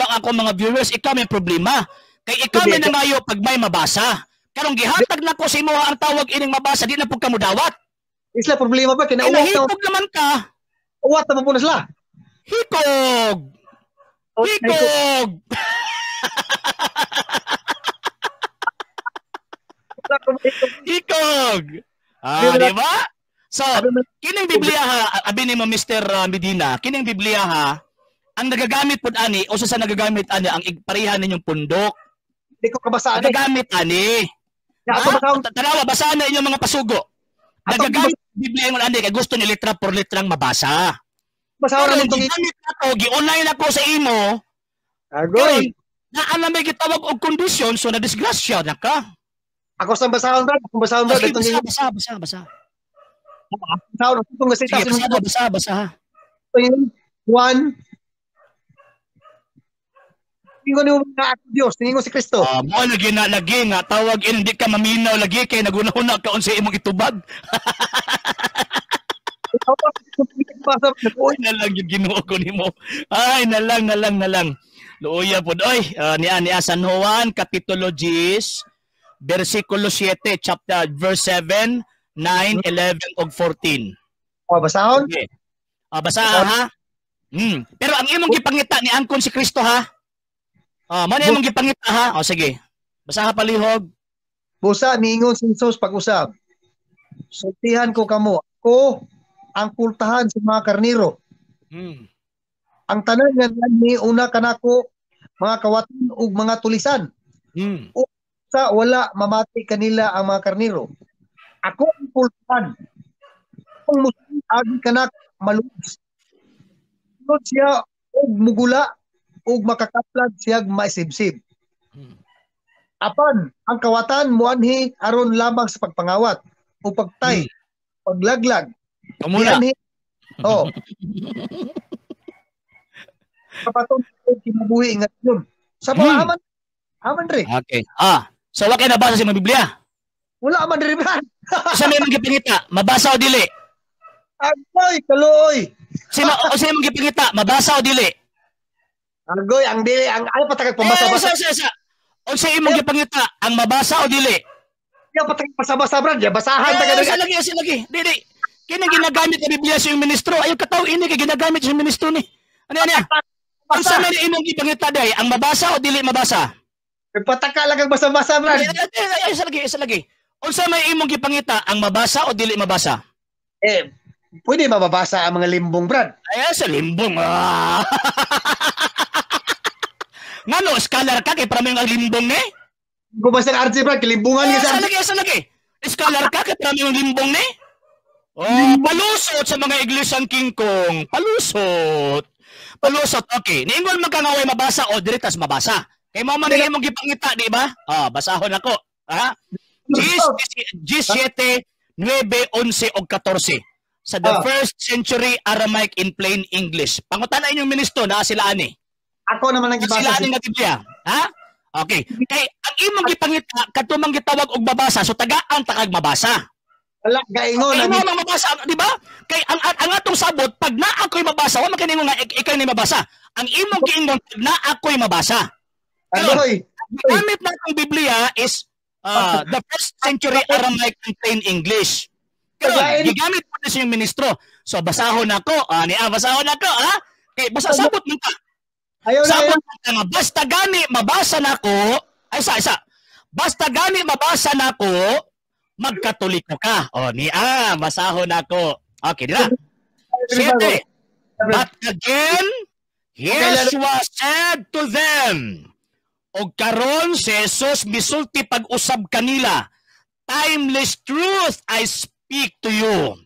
[SPEAKER 1] ang ako mga viewers, ikaw may problema. Kay ikaw may nangayo pag may mabasa. Karong gihatag nako sa imo ang tawag ining mabasa, di na pud ka modawat.
[SPEAKER 2] Isla problema ba kinauwat
[SPEAKER 1] naman ka.
[SPEAKER 2] Uwat na po na sila.
[SPEAKER 1] Hikog! Hikog! Di ba? So, kining Biblia ha, abi ni mo Mr. Medina, kining Biblia ha, ang nagagamit pud ani, o sa nagagamit ani, ang pareha ninyong pundok.
[SPEAKER 2] Hindi ko kabasaan.
[SPEAKER 1] Nagagamit ani. Tanawa, basahan na inyong mga pasugo. Nagagamit Biblia yung ani, kay gusto ni litra por litrang mabasa.
[SPEAKER 2] Basahan na itong
[SPEAKER 1] gi-online ako sa imo.
[SPEAKER 2] Agoy.
[SPEAKER 1] Na alam may gitawag og kondisyon, so na disgrasya na ka.
[SPEAKER 2] Ako sa basahon ba? Kung basahon ba?
[SPEAKER 1] Basa.
[SPEAKER 2] Basahon
[SPEAKER 1] ako. Sige, basa.
[SPEAKER 2] 1. Ingon mo nga ako Dios, ingon si Kristo.
[SPEAKER 1] Mo lagi nga tawag hindi ka maminaw lagi kay nagunahuna ka unsa imong itubag. Oy na lang yung Ginoo ko nimo. Ay na lang. Luoya pod oy. Niya San Juan Kapitulo 10 versikulo 7 chapter verse 7, 9, 11 ug 14.
[SPEAKER 2] Basahon?
[SPEAKER 1] Okay. Basaha ha. Pero ang imong gipangita ni angkon si Kristo ha. Mo na imong gipangita ha. Sige. Basaha palihog.
[SPEAKER 2] Busa niingon si Jesus pag-usab. Sultihan ko kamo. Ako ang pultahan sa mga karniro. Ang tanan nga ni una kanako mga kawatan ug mga tulisan. Sa wala mamati kanila ang mga karniro. Ako ang pultahan. Kung musin agi kanak malubos. Sunod siya og mugula og makakaplag siya maisibsib. Apan ang kawatan muanhi aron lamang sa pagpangawat o pagtay, paglaglag.
[SPEAKER 1] Kamuna.
[SPEAKER 2] Oh. Kapatong kinabuhi nga yun. Sa mga aman rin.
[SPEAKER 1] Okay. So wa kay nabasa sa Biblia?
[SPEAKER 2] Wala man rin.
[SPEAKER 1] Sa may mga gipangita, mabasa o dili?
[SPEAKER 2] Agoy, kaluoy.
[SPEAKER 1] Sa mga gipangita, mabasa o dili?
[SPEAKER 2] Agoy, ang dili, ang ano patagag pambasa-basa.
[SPEAKER 1] O sa imong gipangita, ang mabasa o dili?
[SPEAKER 2] Yung patagag pambasa-basa, brad. Basahan taga
[SPEAKER 1] Sa lagi. Dili. Kini ginagamit sa Biblia sa yung ministro. Ayaw kataw ini kay ginagamit sa yung ministro ni. Ano yan? Ang sa may imong gipangita day, ang mabasa o dili mabasa?
[SPEAKER 2] Pataka lang ang basa-basa, brad.
[SPEAKER 1] Isa lagi. Unsa may imong gipangita, ang mabasa o dili mabasa?
[SPEAKER 2] Pwede mababasa ang mga limbong, brad.
[SPEAKER 1] Ay, sa limbong. Ngano, scholar ka kay para may ang limbong ni?
[SPEAKER 2] Gumasa ng RC, brad, kilimbungan ka sa...
[SPEAKER 1] Isa lagi. Scholar ka kay para may ang limbong ni? Palusot sa mga iglesyang King Kong. Palusot. Okay. Niingon magkangaway mabasa o diritas mabasa. Kay mo man imong gipangita, di ba? Basahon ako. Ha? G7, 9, 11, o 14. Sa the first century Aramaic in plain English. Pangutana inyong ministro na sila ani.
[SPEAKER 2] Ako naman ang gibasa.
[SPEAKER 1] Sila ani nga Biblia. Ha? Okay. Kay ang imong gipangita kadto man gitawag og mabasa, so tagaan takag mabasa.
[SPEAKER 2] Wala gaingon
[SPEAKER 1] ang imong mabasa, di ba? Kay ang atong sabot pag naa ko'y mabasa, wa man kaningon nga ikaw ni mabasa. Ang imong giingon pag naa ko'y mabasa.
[SPEAKER 2] Agoy.
[SPEAKER 1] Gamit na ang Biblia is the first century Aramaic in plain English. Pero gigamit mo na siyang ministro. So basahon ako, basahon ako, ha? Kay basta sabot mo ka. Sabot mo ka nga, basta gani mabasa nako, isa. Basta gani mabasa nako, magkatoliko ka. Basahon ako. Okay, dira. 7. But again, Yeshua said to them, og karon si Jesus misulti pag-usab kanila, timeless truth I speak to you.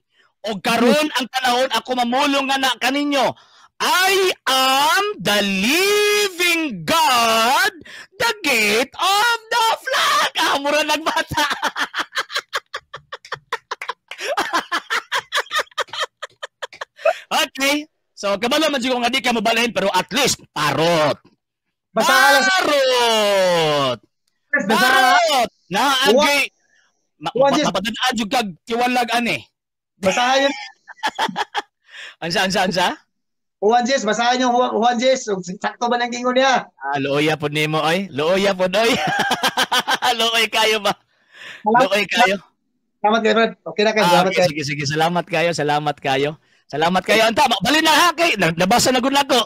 [SPEAKER 1] Og karon ang kanahon ako mamulong nga na kaninyo, I am the living God, the gate of the flock. Mura nagbata. Okay. So kabalo man siguro nga di ka mabalahin pero at least parot. Barot! Naagi! Mapadadaan yung kag tiwalag ani.
[SPEAKER 2] Basahan yun.
[SPEAKER 1] Ansa?
[SPEAKER 2] Juan Jes, basahan yung Juan Jes. Sakto ba ng gingon niya?
[SPEAKER 1] Looya po nimo oy. Looy kayo ba? Looy kayo.
[SPEAKER 2] Salamat kayo, Brad. Okay na kayo. Salamat kayo.
[SPEAKER 1] Sige. Salamat kayo. Anta, balin na ha kay. Nabasa na gud nako.